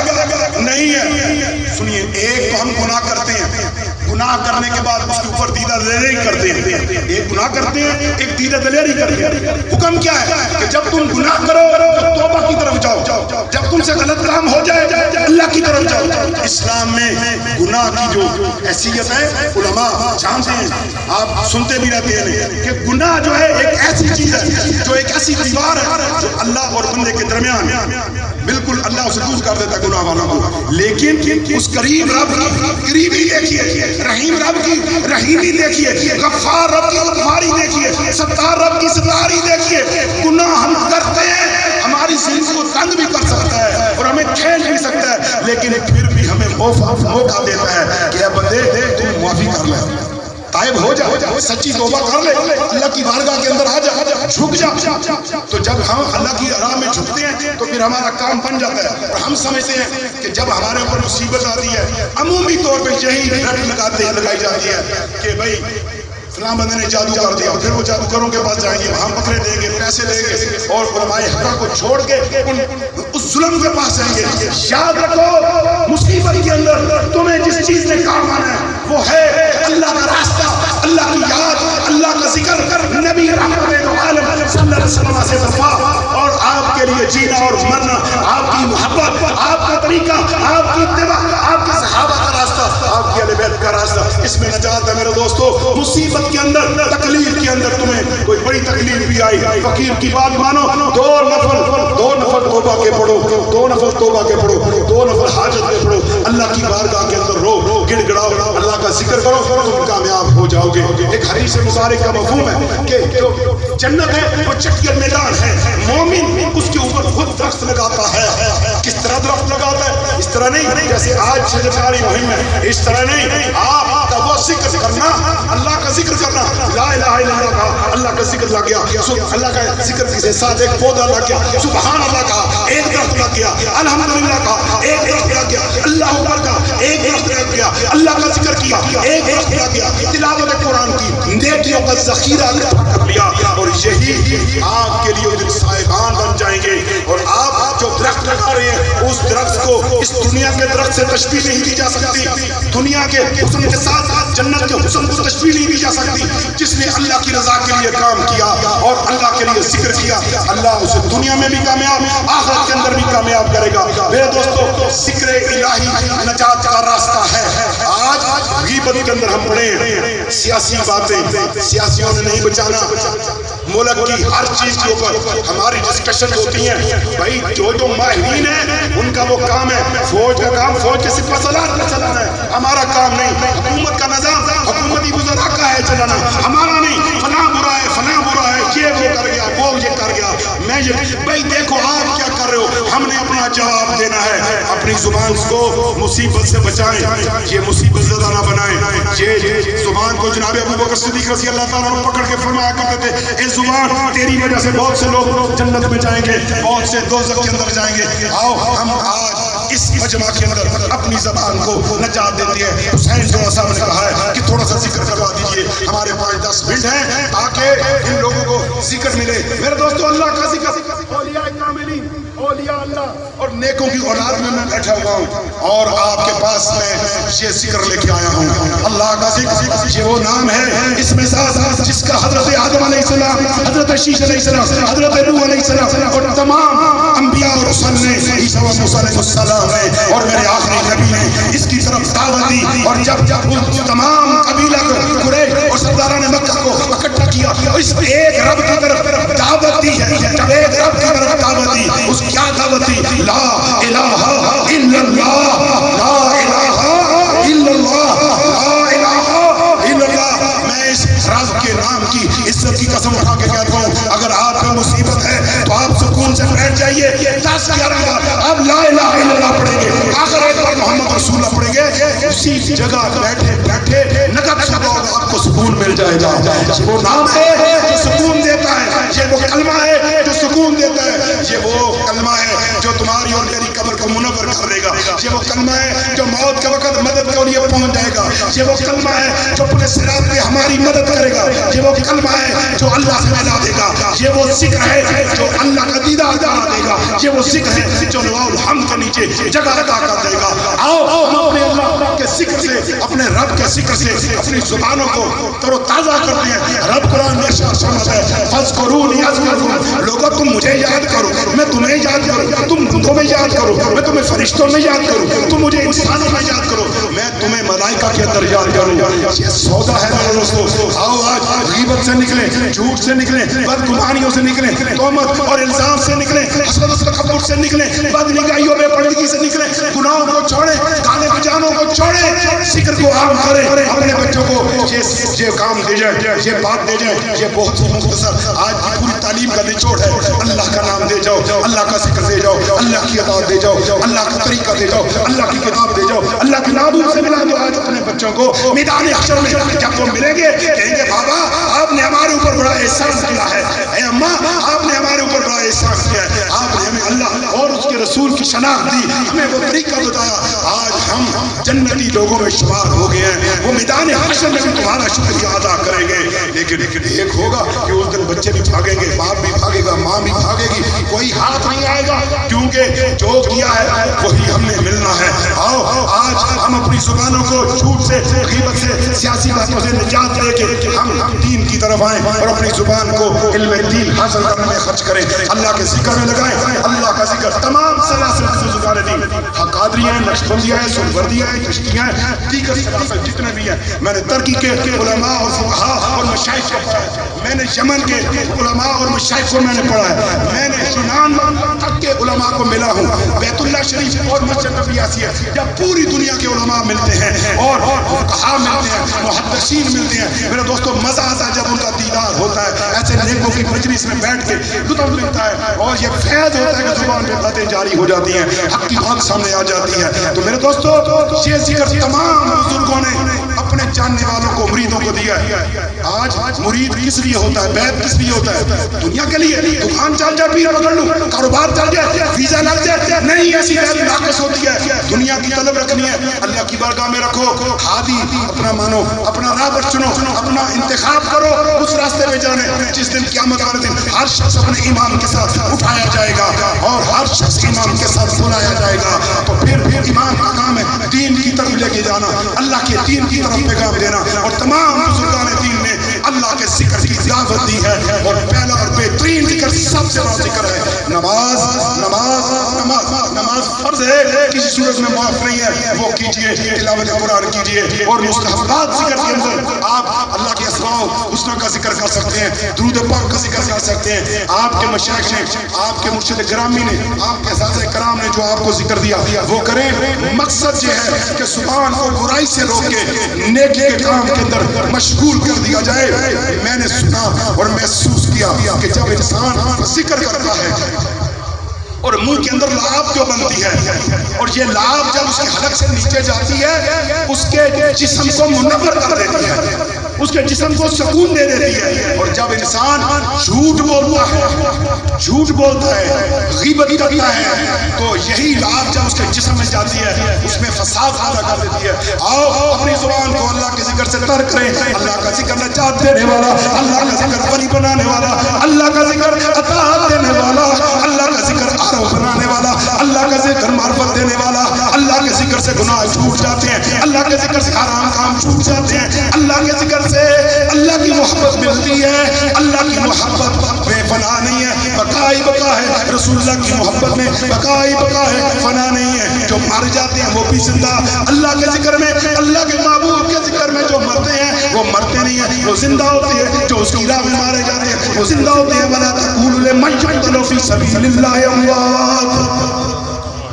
نہیں ہے۔ سنیے، ایک تو ہم گناہ کرتے ہیں، گناہ کرنے کے بعد اس کے اوپر دیدہ دلیری کرتے ہیں، ایک گناہ کرتے ہیں، ایک دیدہ دلیری کرتے ہیں۔ حکم کیا ہے کہ جب تم گناہ کرو تو توبہ کی طرف جاؤ، جب تم سے غلط کام ہو جائے اللہ کی طرف جاؤ۔ اسلام میں گناہ کی جو حیثیت ہے علماء جانتے ہیں، آپ سنتے بھی رہتے ہیں کہ گناہ جو ہے ایک ایسی چیز ہے، جو ایک ایسی دیوار ہے جو اللہ اور بندے کے درمیان بالکل اللہ اسے دور کر دیتا ہے گناہ والوں کو۔ لیکن اس قریب رب کی قریبی دیکھیے، رحیم رب کی رحیمی دیکھیے، غفار رب کی غفاری دیکھیے، ستار رب کی ستاری دیکھیے۔ گناہ ہم کرتے ہیں، ہماری زندگی کو تنگ بھی کر سکتا ہے اور ہمیں کھیل بھی سکتا ہے، لیکن پھر بھی ہمیں موقع دیتا ہے کہ اے بندے تم معافی کر لے، تائب ہو جا، سچی توبہ کر لے، اللہ کی بارگاہ کے اندر آ جا، جھک جا۔ تو جب ہم اللہ کی راہ میں جھکتے ہیں تو پھر ہمارا کام بن جاتا ہے، اور ہم سمجھتے ہیں کہ جب ہمارے اوپر مصیبت آتی ہے عمومی طور پہ یہی رٹ لگائی جاتی ہے کہ بھائی فلاں بندے نے جادو کر دیا، پھر وہ جادوگروں کے پاس جائیں گے، وہاں بکرے دیں گے، پیسے لیں گے، اور علماء حق کو چھوڑ کے اس ظلم کے پاس جائیں گے۔ یاد رکھو، مصیبت کے اندر تمہیں جس چیز نے کام آنا ہے وہ ہے اللہ کا راستہ، اللہ کی یاد، اللہ کا ذکر، نبی رحمت عالم صلی اللہ علیہ وسلم سے وفا، اور آپ کے لیے جینا اور مرنا، آپ کی محبت، آپ کا طریقہ، آپ کی اتباع، آپ کے صحابہ کا راستہ، آپ کی اہل بیت کا راستہ، اس میں نجات ہے میرے دوستو۔ مصیبت کے اندر، تکلیف کے اندر تمہیں کوئی بڑی تکلیف بھی آئی، فقیر کی بات مانو، دو نفل توبہ کے پڑھو، دو نفل توبہ کے پڑھو، دو نفل حاجت کے پڑھو، اللہ کی بارگاہ کے اندر رو گڑ گڑاؤ، اللہ کا ذکر کرو، تم کامیاب ہو جاؤ گے۔ ایک حدیث مبارک کا مفہوم ہے کہ جو جنت ہے وہ چٹیل میدان ہے، مومن اس کے اوپر خود درخت لگاتا ہے۔ کس طرح درخت لگاتا ہے؟ اس طرح نہیں جیسے آج شجرکاری مہم ہے، اس طرح نہیں، آپ کا وہ ذکر کرنا، اللہ کا ذکر کرنا، لا الہ الا اللہ کہا، اللہ کا ذکر لگ گیا، اللہ کا ذکر کے ساتھ ایک پودا لگ گیا، سبحان اللہ کہا، ایک درخت لگ گیا، الحمدللہ کہا، ایک درخت لگ گیا، اللہ اکبر کہا، ایک درخت لگ گیا، اللہ کا ذکر کیا، ایک درخت لگ گیا، تلاوت قرآن کی، نیکیوں کا ذخیرہ کر لیا، اور یہی آپ کے لیے صاحبان بن جائیں گے۔ اور آپ جو درخت لگا رہے ہیں اس درخت کو اس دنیا کے درخت سے تشبیہ نہیں دی جا سکتی، دنیا کے حسن کے ساتھ جنت کے حسن کو تشبیہ نہیں دی جا سکتی۔ جس نے اللہ کی رضا کے لیے کام کیا اور اللہ کے لیے ذکر کیا، اللہ اسے دنیا میں بھی کامیاب، آخرت کے اندر بھی کامیاب کرے گا۔ میرے دوستو، ذکر الہی نجات کا راستہ ہے۔ آج غیبت کے اندر ہم پڑے ہیں، سیاسی باتیں، سیاسیوں نے نہیں بچانا، ملک کی ہر چیز کے اوپر ہماری ڈسکشن ہوتی ہیں۔ بھائی جو ماہرین ہیں ان کا وہ کام ہے، فوج کا کام فوج کے سپہ سالار کا چلانا ہے، ہمارا کام نہیں۔ حکومت کا نظام حکومتی وزراء کا ہے چلانا، ہمارا نہیں۔ یہ بھائی دیکھو آپ کیا کر رہے ہو، ہم نے اپنا جواب دینا ہے. اپنی زبان کو مصیبت سے بچائیں، یہ مصیبت زدہ نہ بنائیں. یہ زبان کو جناب ابو بکر صدیق رضی اللہ تعالیٰ عنہ پکڑ کے فرمایا کرتے تھے اے زبان تیری وجہ سے بہت سے لوگ جنت میں جائیں گے، بہت سے دوزخ کے اندر جائیں گے. آؤ ہم آج اس مجمع کے اندر اپنی زبان کو نجات دیتی ہے. حسین جوڑا صاحب نے کہا ہے کہ تھوڑا سا ذکر کروا دیجئے، ہمارے 5-10 منٹ ہیں تاکہ ان لوگوں کو ذکر ملے. میرے دوستو اللہ کا ذکر، اولیاء کاملین، اولیاء اللہ اور نیکوں کی اولاد میں بیٹھا ہوا ہوں اور آپ کے پاس میں یہ ذکر لے کے آیا ہوں. اللہ کا ذکر یہ وہ نام ہے اس میں ساتھ جس کا حضرت آدم علیہ السلام، حضرت شیش علیہ السلام، حضرت نوح علیہ السلام اور تمام انبیاء اور رسل نے، عیسیٰ و موسیٰ علیہ السلام نے اور میرے آخری نبی نے اس کی طرف دعوت دی. اور جب تمام قبیلہ قریش اور سرداران مکہ کو اکٹھا کیا، اس ایک رب کی طرف دعوت دی ہے. جب ایک رب کی طرف دعوت دی، اس کیا دعوت دی؟ لا الہ الا اللہ، لا الہ الا اللہ، لا الہ الا اللہ. میں اس رب کے نام کی عزت کی قسم اٹھا کے کہتا ہوں، اگر آپ پہ مصیبت ہے تو آپ سکون سے بیٹھ جائیے. 10-11 بار آپ لا الہ الا اللہ پڑھیں گے، آخر ایک بار محمد رسول اللہ پڑھیں گے، اسی جگہ بیٹھے بیٹھے نقد صبح آپ کو سکون مل جائے گا. وہ نام ہے جو سکون دیتا ہے، یہ وہ کلمہ ہے جو سکون دیتا ہے، یہ وہ کلمہ ہے جو تمہاری اور میری قبر کو منور کر دے گا. یہ وہ کلمہ ہے جو موت کے وقت مدد کے لیے پہنچ جائے گا. یہ وہ کلمہ ہے جو پورے صراط پہ ہماری مدد کرے گا. یہ وہ کلمہ ہے جو اللہ سے ملا دے گا. یہ وہ ذکر ہے جو اللہ کا دیدار کرا دے گا. یہ وہ ذکر ہے جو لواء الحمد کے نیچے جگہ عطا کر دے گا. آؤ ہم اپنے اللہ کے ذکر سے، اپنے رب کے ذکر سے اپنی زبانوں کو تر و تازہ کرتے ہیں. رب قرآن میں ارشاد فرماتا ہے فاذکرونی اذکرکم، لوگو تم مجھے یاد کرو میں تمہیں یاد کروں، تم تمہیں یاد کرو میں تمہیں فرشتوں میں یاد کروں، تم مجھے انسانوں میں یاد کرو میں تمہیں ملائکہ کے اندر یاد کروں. یہ سودا ہے میرے دوستو. آؤ آج غیبت سے نکلیں، جھوٹ سے نکلیں، بدگمانیوں سے نکلیں، تہمت اور الزام سے نکلیں، حسد و تکبر سے نکلیں، بد نگاہیوں بے پردگی سے نکلیں، گناہوں کو چھوڑیں، گانے بجانوں کو چھوڑیں، ذکر کو عام کریں. اپنے بچوں کو یہ کام دے جائیں، یہ بات دے جائیں. یہ بہت ہی مختصر آج کی پوری تعلیم کا نچوڑ ہے. اللہ کا نام دے جاؤ، اللہ کا ذکر دے جاؤ، اللہ کی اطاعت دے جاؤ، اللہ کا طریقہ دے جاؤ، اللہ کی کتاب دے جاؤ، اللہ کے نابود سے ملا دو. آج اپنے بچوں کو میدان حشر میں جب وہ ملیں گے کہیں گے بابا آپ نے ہمارے اوپر بڑا احسان کیا ہے، اے اماں آپ نے ہمارے اوپر بڑا احسان کیا ہے، آپ نے ہمیں اللہ اور اس کے رسول کی شناخت دی، ہمیں وہ طریقہ بتایا. آج ہم جنتی لوگوں میں شمار ہو گئے ہیں. وہ میدان حشر میں بھی تمہارا شکریہ ادا کریں گے. لیکن ایک ہوگا کہ اس دن بچے بھی بھاگیں گے، باپ بھی بھاگے گا، ماں بھی بھاگے گی، کوئی ہاتھ نہیں آئے گا کیونکہ جو کیا ہے وہی ہم نے ملنا ہے. آؤ آج ہم اپنی زبانوں کو جھوٹ سے، غیبت سے، سیاسی باتوں سے نجات دے کے ہم دین کی طرف آئیں اور اپنی زبان کو علم دین حاصل کرنے میں خرچ کریں، اللہ کے ذکر میں لگائیں. اللہ کا ذکر تمام سلاسل زبان دین، قادریاں ہیں، نقشبندیاں ہیں، سنوردیاں ہیں، چشتیاں ہیں، دیگر سلاسل جتنے بھی ہیں. میں نے ترکی کے علماء اور فقہاء اور مشائخ کو پڑھا ہے، میں نے یمن کے علماء اور مشائخ کو میں نے پڑھا ہے، میں نے یونان تک کے علماء کو ملا ہوں. بیت اللہ شریف اور مسجد نبوی آسیہ جب پوری دنیا کے علماء ملتے ہیں اور فقہاء ملتے ہیں، محدثین ملتے ہیں، میرے دوستو مزہ آتا ہے جب ان کا دیدار ہوتا ہے. ایسے نیکوں کی مجلس میں بیٹھ کے لطف ملتا ہے اور یہ فیض ہوتا ہے کہ زبان پہ باتیں جاری ہو جاتی ہیں، حق کی بات سامنے آ جاتی ہے. تو میرے دوستو یہ ذکر تمام بزرگوں نے اپنے جاننے والوں کو، مریدوں کو دیا ہے. آج مرید کس لیے ہوتا ہے، بیعت کس لیے ہوتا ہے؟ دنیا کے لیے. دکان چل جائے پیر پکڑ لوں، کاروبار چل جائے، ویزا لگ جائے، نہیں. ایسی بیعت ناقص ہوتی ہے. دنیا کی طلب رکھنی ہے، اللہ کی بارگاہ میں رکھو. ہادی اپنا مانو، اپنا راہ پر چنو، اپنا انتخاب کرو اس راستے پہ جانے. جس دن قیامت والے دن ہر شخص اپنے ایمان کے ساتھ اٹھایا جائے گا اور ہر شخص ایمان کے ساتھ بلایا جائے گا. تو پھر ایمان کا کام ہے دین کی طرف لے کے جانا، اللہ کے دین کی طرف پیغام دینا. اور تمام بزرگان دین نے اللہ کے ذکر کی دعوت دی ہے اور پہلا اور بہترین ذکر سب سے بڑا ذکر ہے نماز. نماز نماز نماز فرض ہے، کسی صورت میں معاف نہیں ہے، وہ کیجئے، تلاوت قرآن کیجئے. اور مستحبات ذکر کے اندر آپ اللہ کے اسماء الحسنی کا ذکر کر سکتے ہیں، درود پاک کا ذکر کر سکتے ہیں. آپ کے مشائخ نے، آپ کے مرشد گرامی نے، آپ کے اساتذہ کرام نے جو آپ کو ذکر دیا وہ کریں. مقصد یہ ہے کہ زبان کو برائی سے روک کے نیکی کے کام کے اندر مشغول کر دیا جائے. میں نے سنا اور محسوس کیا کہ جب انسان ذکر کرتا ہے اور منہ کے اندر لعاب جو بنتی ہے اور یہ لعاب جب اس کے حلق سے نیچے جاتی ہے اس کے جسم کو منور کر دیتی ہے، اس کے جسم کو سکون دے دیتی ہے. اور جب انسان جھوٹ بولتا ہے غیبت کرتا ہے تو یہی لعاب جب اس کے جسم میں جاتی ہے اس میں فساد پیدا کر دیتی ہے. آؤ اپنی زبان کو اللہ کے ذکر سے تر کریں. اللہ کا ذکر نجات دینے والا، اللہ کا ذکر ولی بنانے والا، اللہ کا ذکر عطا دینے والا، اللہ کا ذکر بنانے والا، اللہ کا ذکر معرفت دینے والا. اللہ کے ذکر سے گناہ چھوٹ جاتے ہیں، اللہ کے ذکر سے حرام کام چھوٹ جاتے ہیں، اللہ کے ذکر سے اللہ کی محبت ملتی ہے. اللہ کی محبت بے فنا نہیں ہے، بقائی بقا ہے. رسول اللہ کی محبت میں بقائی بقا ہے، فنا نہیں ہے. جو مر جاتے ہیں وہ بھی زندہ. اللہ کے ذکر میں، اللہ کے محبوب کے ذکر میں جو مرتے ہیں وہ مرتے نہیں ہیں، وہ زندہ ہوتے ہیں. جو اس کی راہ میں مارے جاتے ہیں وہ زندہ ہوتے ہیں. وَلَا تَقُولُوا لِمَنْ يُقْتَلُ فِي سَبِيلِ اللَّهِ أَمْوَاتٌ.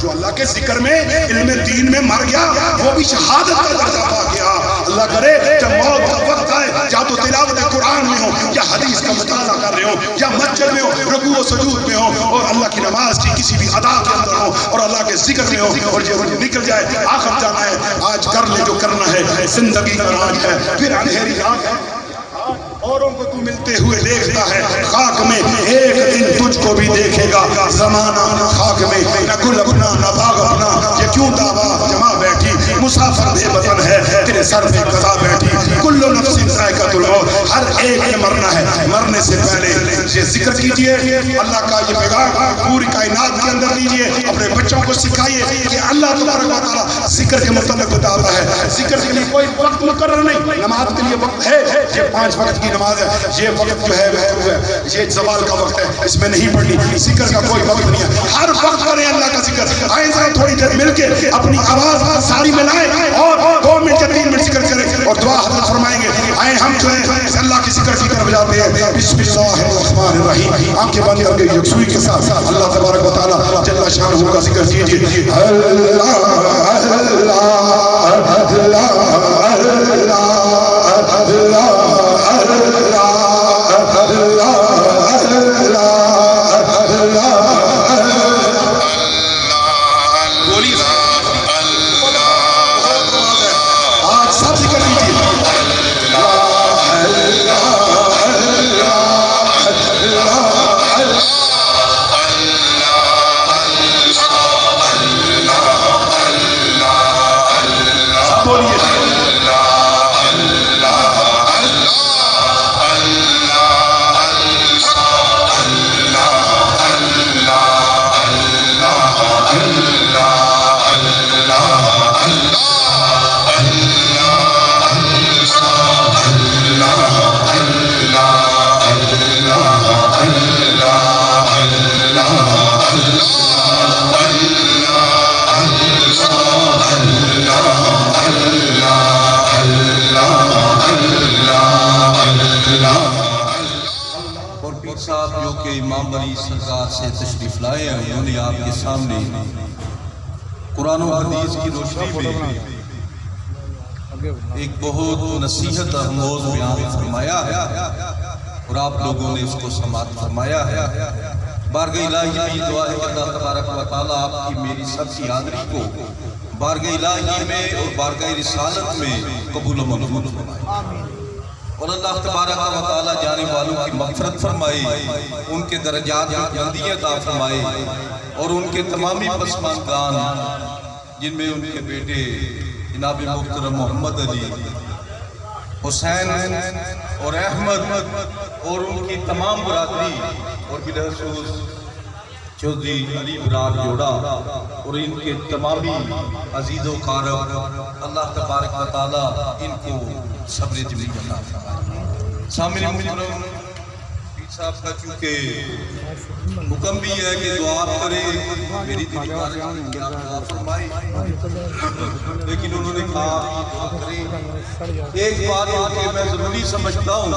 جو اللہ کے ذکر میں علم دین میں مر گیا وہ بھی شہادت کا درجہ پا گیا. اللہ کرے جب موت کا وقت آئے یا تو تلاوت قرآن میں ہو یا حدیث کا مطالعہ کر رہے ہو یا مسجد میں ہو، رکوع و سجود میں ہو اور اللہ کی نماز کی کسی بھی ادا کے اندر ہو اور اللہ کے ذکر میں ہو اور یہ نکل جائے آخر جانا ہے، آج کر لے جو کرنا ہے. زندگی کا راج ہے، پھر اندھیری رات ہے. اوروں کو تو ملتے ہوئے دیکھتا ہے، خاک میں ایک دن تجھ کو بھی دیکھے گا زمانہ. خاک میں نہ گل اپنا نہ باغ اپنا، یہ کیوں دعویٰ جمع بیٹھی. مسافر بے وطن ہے تیرے سر پہ قضا بیٹھی. کل نفس ذائقۃ الموت، ہر ایک نے مرنا ہے. مرنے سے پہلے یہ ذکر کیجئے. اللہ کا یہ پیغام پوری کائنات کے اندر دیجئے. اپنے بچوں کو سکھائیے کہ اللہ تبارک و تعالیٰ ذکر کے متعلق بتاتا ہے. ذکر کے لیے کوئی وقت مقرر نہیں. نماز کے لیے وقت ہے، یہ 5 وقت کی نماز ہے. یہ وقت جو ہے یہ زوال کا وقت ہے، اس میں نہیں پڑھنی. ذکر کا کوئی وقت نہیں ہے، ہر وقت کریں اللہ کا ذکر. آئیں ذرا تھوڑی دیر مل کے اپنی آواز ساری ملائیں اور 2 منٹ یا 3 منٹ ذکر کریں اور دعا حضرت فرمائیں گے. آئیں ہم جو ہے اللہ کی ذکر کی طرف جاتے ہیں. بسم اللہ الرحمن الرحیم. آنکھیں بند کر کے یکسوئی کے ساتھ اللہ تبارک و تعالیٰ جل شانہ کا ذکر کیجیے. اللہ اللہ سرکار سے تشریف لائے ہیں. انہوں نے آپ کے سامنے قرآن و حدیث کی روشنی میں ایک بہت نصیحت آموز بیان فرمایا ہے اور آپ لوگوں نے اس کو سماعت فرمایا ہے. بارگاہ الہی میں دعا ہے کہ اللہ تبارک و تعالیٰ آپ کی میری سب کی حاضری کو بارگاہ الہی میں اور بارگاہ رسالت میں قبول و منظور فرمائے اور اللہ تبارک و تعالیٰ جانے والوں کی مغفرت فرمائے، ان کے درجات میں بلندی عطا فرمائے اور ان کے تمامی پسماندگان جن میں ان کے بیٹے جناب محترم محمد علی، حسین اور احمد اور ان کی تمام برادری اور بالخصوص چودھری علی براد جوڑا اور ان کے تمامی عزیز و قارب، اللہ تبارک و تعالیٰ ان کو صبر جمیل عطا فرمائے. سامنے محترم پیر صاحب کا چونکہ حکم بھی ہے کہ دعا کرے، میری دلی بارگاہ کیا دعا فرمائی، لیکن انہوں نے کہا دعا کرے. ایک بات کہ میں ضروری سمجھتا ہوں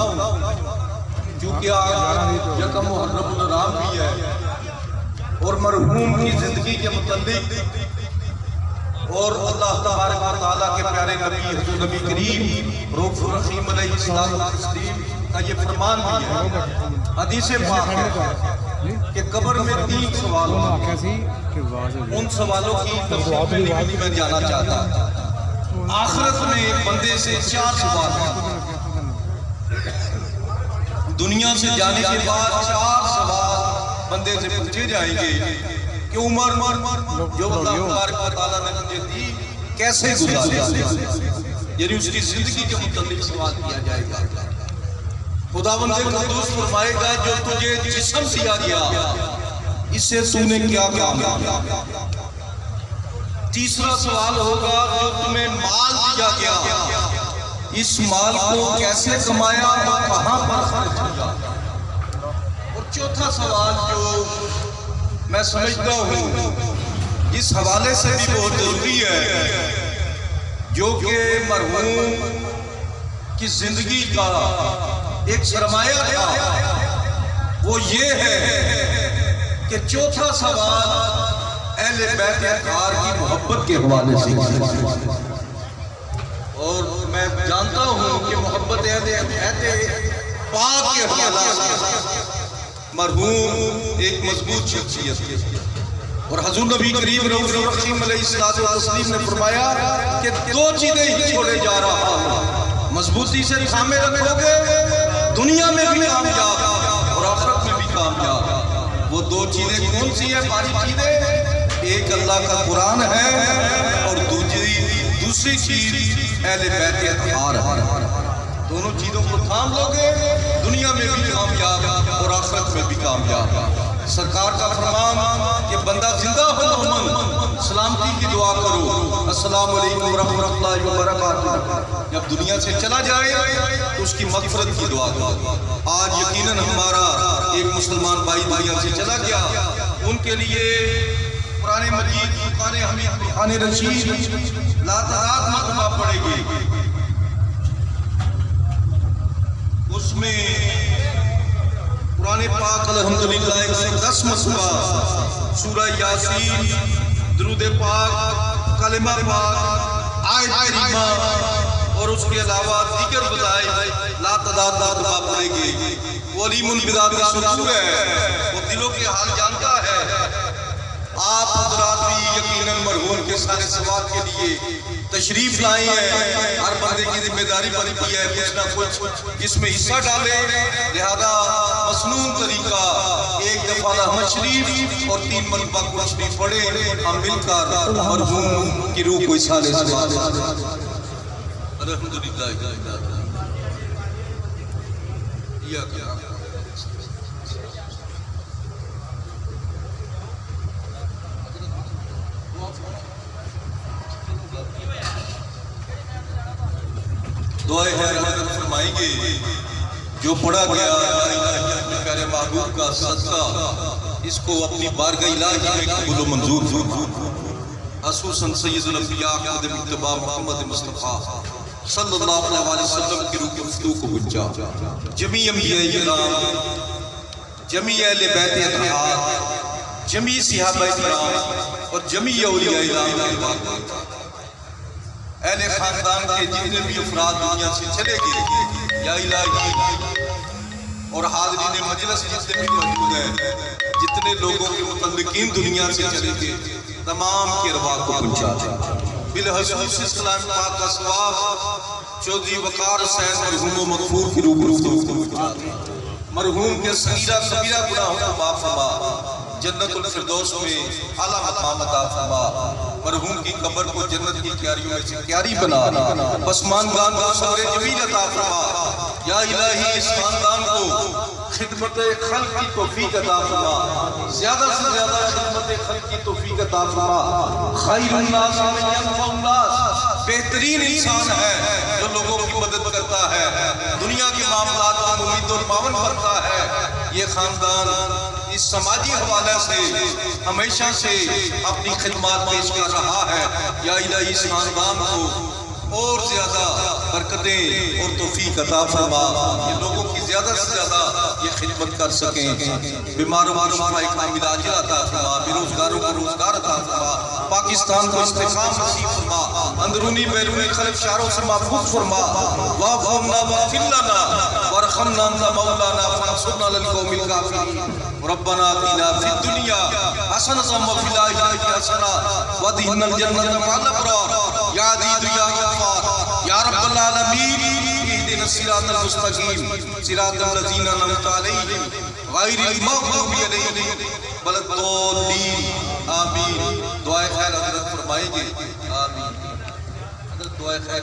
چونکہ آج یکم محرم الحرام بھی ہے اور مرحوم کی زندگی کے متعلق اور اللہ تبارک و تعالیٰ کے پیارے نبی حضور نبی کریم رؤوف الرحیم علیہ السلام کا یہ فرمان بھی ہے، حدیث پاک ہے کہ قبر میں 3 سوال ہیں۔ ان سوالوں کی تفصیل میں نہیں میں جانا چاہتا۔ آخرت میں بندے سے 4 سوال ہیں۔ دنیا سے جانے کے بعد 4 سوال بندے سے پوچھے جائیں گے کہ عمر جو اللہ تبارک و تعالیٰ نے مجھے دی کیسے گزاری، یعنی اس کی زندگی کے متعلق سوال کیا جائے گا۔ خداوند قدوس فرمائے گا جو تجھے جسم دیا گیا اس سے تو نے کیا کام کیا۔ تیسرا سوال ہوگا جو تمہیں مال دیا گیا اس مال کو کیسے کمایا اور کہاں پر خرچ کیا۔ اور چوتھا سوال جو میں سمجھتا ہوں اس حوالے سے بھی بہت ضروری ہے، جو کہ مرحوم کی زندگی کا ایک سرمایہ تھا، وہ یہ ہے کہ چوتھا سوال اہل بیت اطہار کی محبت کے حوالے سے۔ اور میں جانتا ہوں کہ محبت اہل پاک کے حوالے سے مرحوم ایک مضبوط شخصیت ہے۔ اور حضور نبی کریم رؤوف الرحیم علیہ الصلوۃ والتسلیم نے فرمایا کہ 2 چیزیں ہی چھوڑے جا رہا ہوں، مضبوطی سے تھامے رکھو گے دنیا میں بھی کامیاب اور آخرت میں بھی کامیاب۔ وہ 2 چیزیں کون سی ہیں باری چیزیں؟ ایک اللہ کا قرآن ہے اور دوسری چیز اہل بیت اطہار ہے۔ دونوں چیزوں کو تھام لو گے دنیا میں بھی کامیاب اور آخرت میں بھی کامیاب۔ سرکار کا فرمان کہ بندہ زندہ ہو مومن سلامتی کی دعا کرو، السلام علیکم ورحمۃ اللہ وبرکاتہ۔ جب دنیا سے چلا جائے تو اس کی مغفرت کی دعا کرو۔ آج یقیناً ہمارا ایک مسلمان بھائی دنیا سے چلا گیا، ان کے لیے قرآن مجید، فرقان حمید، فرقان رشید لاتعداد مرتبہ پڑھے گی۔ اس میں قرآن پاک الحمدللہ 110 مرتبہ، سورہ یاسین، درود پاک، کلمہ پاک، آیت کریمہ اور اس کے علاوہ دیگر بدائے لاتعداد مرتبہ پڑھے گی۔ وہ علیم بذات الصدور ہے، وہ دلوں کے حال جانتا ہے۔ آپ حضرات بھی یقیناً مرحوم کے سارے ثواب کے لیے تشریف لائے ہیں۔ ہر بندے کی ذمہ داری بنتی ہے کچھ نہ کچھ جس میں حصہ ڈالے، لہذا مسنون طریقہ ایک دفعہ احمد شریف اور 3 مرتبہ قرآن شریف پڑھے، ہم مل کر مرحوم کی روح کو اصحال ثواب۔ الحمدللہ دعائے خیر مدد فرمائیں گے۔ جو پڑھا گیا پیارے محبوب کا صدقہ اس کو اپنی بارگاہ الہی میں قبول و منظور فرما، خصوصاً سید الانبیاء خود مجتبی محمد مصطفیٰ صلی اللہ علیہ وسلم کی روح کے مفتوح کو بچا۔ جمیع انبیاء کرام، جمیع اہل بیت اطہار، جمیع صحابہ کرام اور جمیع اولیاء اللہ، اہل خاندان کے جتنے بھی افراد دنیا سے چلے گئے یا الہی، اور حاضرین مجلس جتنے بھی موجود ہیں، جتنے لوگوں کے متعلقین دنیا سے چلے گئے، تمام کی ارواح کو پہنچا دے۔ بالخصوص اس کلام پاک کا ثواب چودھری وقار حسین مرحوم و مغفور کی روح کو پہنچا دے۔ مرحوم کے صغیرہ کبیرہ گناہوں کو معاف فرما، جنت الفردوس میں اعلیٰ مقام عطا فرما، مرحوم کی قبر کو جنت کی کیاریوں میں سے کیاری بنا، پسماندان کو صبر جمیل عطا فرما۔ یا الہی اس خاندان کو خدمت خلق کی توفیق عطا فرما، زیادہ سے زیادہ خدمت خلق کی توفیق عطا فرما۔ خیر الناس من ینفع الناس، بہترین انسان ہے جو لوگوں کی مدد کرتا ہے، دنیا کے معاملات کو ممید اور معاون کرتا ہے۔ یہ خاندان اس سماجی حوالے سے ہمیشہ سے اپنی خدمات پیش کر رہا ہے۔ یا الہی اس خاندان کو اور زیادہ برکتیں اور توفیق عطا فرما، یہ لوگوں کی زیادہ سے زیادہ یہ خدمت کر سکیں، بیماروں کو شفائے کاملہ عاجلہ عطا فرما، بے روزگاروں کو روزگار عطا فرما، پاکستان کو استحکام نصیب فرما، اندرونی بیرونی خلفشاروں سے محفوظ فرما، واغفرنا واغفر لنا وارحمنا انت مولانا فانصرنا علی القوم الکافرین۔ ربنا آتنا فی الدنیا حسنۃ وفی الآخرۃ حسنۃ وقنا الجنۃ مع الابرار یا عزیز یا غفار یا رب العالمین۔ اهدنا الصراط المستقیم صراط الذین انعمت علیہم غیر المغضوب علیہم ولا الضالین۔ آمین۔ دعائے خیر حضرت فرمائیں گے، آمین۔ حضرت دعائے خیر۔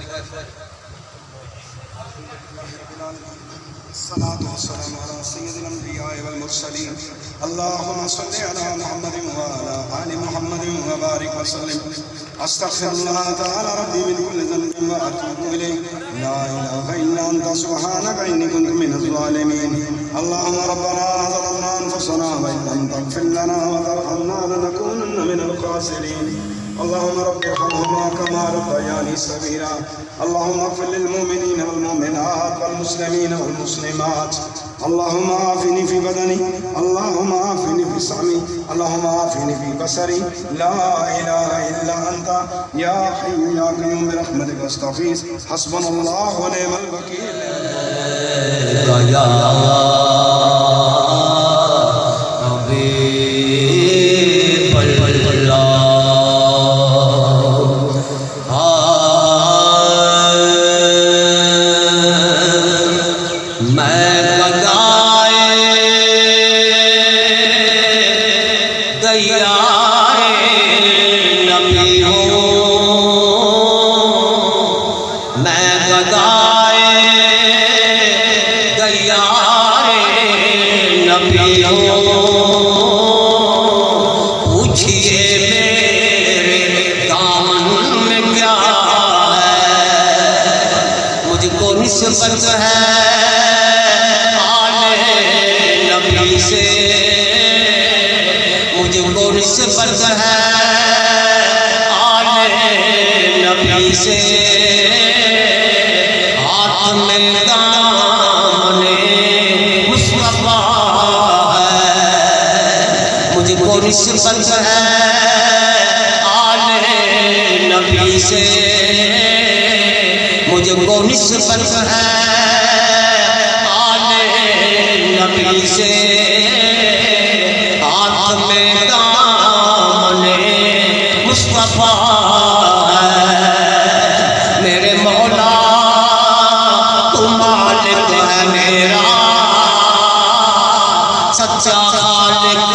الصلاة والسلام على سيد الأنبياء والمرسلين اللهم صل على محمد وعلى آل محمد وبارك وسلم أستغفر الله تعالى ربي من كل ذنب وأتوب إليه لا إله إلا أنت سبحانك إني كنت من الظالمين اللهم ربنا ظلمنا أنفسنا وإن لم تغفر لنا وترحمنا لنكونن من الخاسرين اللهم رب ارحمهما كما ربياني صغيرا اللهم اغفر للمؤمنين والمؤمنات والمسلمين والمسلمات اللهم عافني في بدني اللهم عافني في سمعي اللهم عافني في بصري لا إله إلا أنت يا حي يا قيوم برحمتك أستغيث حسبنا الله ونعم الوكيل يا حبيب الله نسبت ہے آل نبی سے، مجھ کو نسبت ہے آل نبی سے، ہاتھ میں دامن مصطفیٰ ہے، مجھ کو نسبت ہے آل نبی سے، مجھ کو نسبت ہے آل نبی سے، ہاتھ میں دامن مصطفیٰ ہے، میرے مولا تو مالک ہے میرا، سچا خالق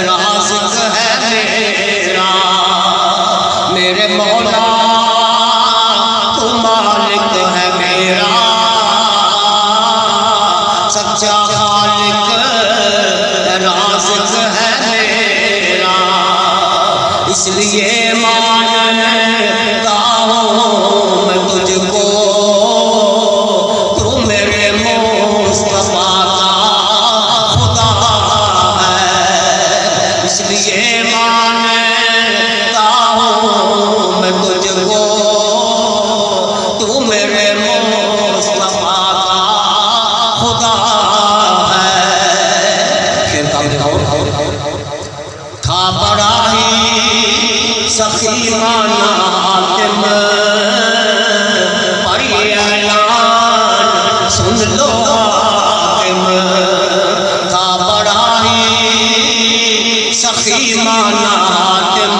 رازق ہے میرا، میرے مولا مالک ہے میرا، سچا خالق رازق ہے میرا، اس لیے مانتا ہوں میں تجھ کو، تو میرے مصطفیٰ کا خدا ہے، اس لیے مانتا ہوں میں تجھ کو، تو میرے مصطفیٰ کا خدا ہے۔ پھر تھا بڑا ہی سخی مانا حاکم، پر یہ اعلان سن لو حاکم، تھا بڑا ہی سخی مانا حاکم،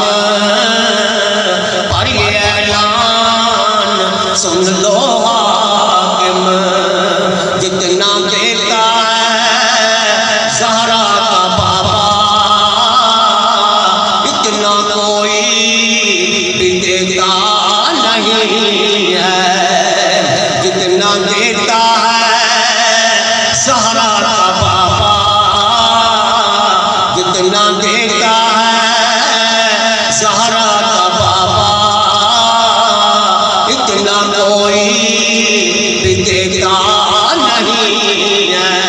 پر یہ اعلان سن لو حاکم، جتنا دیتا ہے زہرا کا بابا، اتنا کوئی بھی دیتا نہیں ہے، جتنا دیتا ہے زہرا کا بابا، جتنا دیتا ہے زہرا کا بابا، اتنا کوئی بھی دیتا نہیں ہے،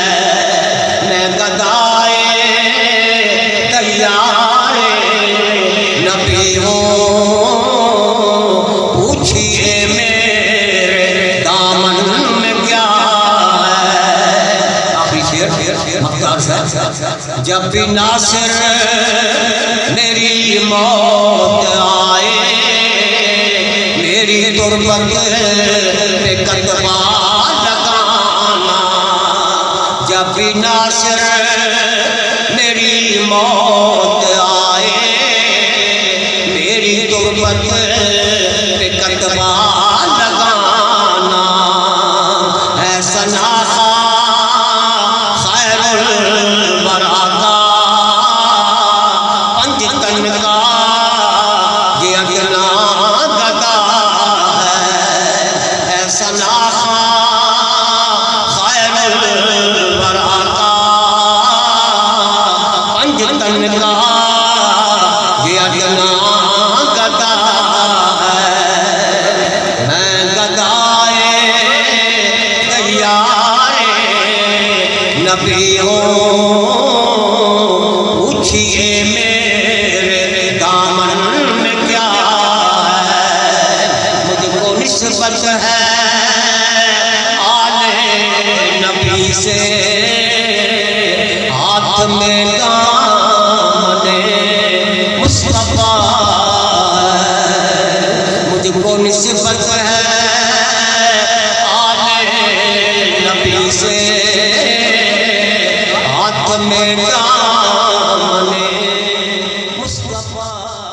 میں گدائے تیار نبی ہوں، پوچھئے میرے دامن میں کیا ہے، مختار صاحب جب بھی ناصر میری موت آئے میری تربت پہ کتبہ لگانا جب بھی ناصر میری موت آئے میری تربت پہ کتبہ لگانا ہے سناخا خیر الورا کا پنج تن کا یہ اگنا گدا ہے سناخا خیر الورا کا پنج تن کا یہ اگنا گدا میں گدائے تیارے نبی ہوں پوچھئے میرے دامن میں کیا ہے مجھ کو نسبت ہے آل نبی سے ہاتھ میں دامن مصطفیٰ مجھ کو نسبت ہے آل نبی سے ہاتھ میں دامن مصطفیٰ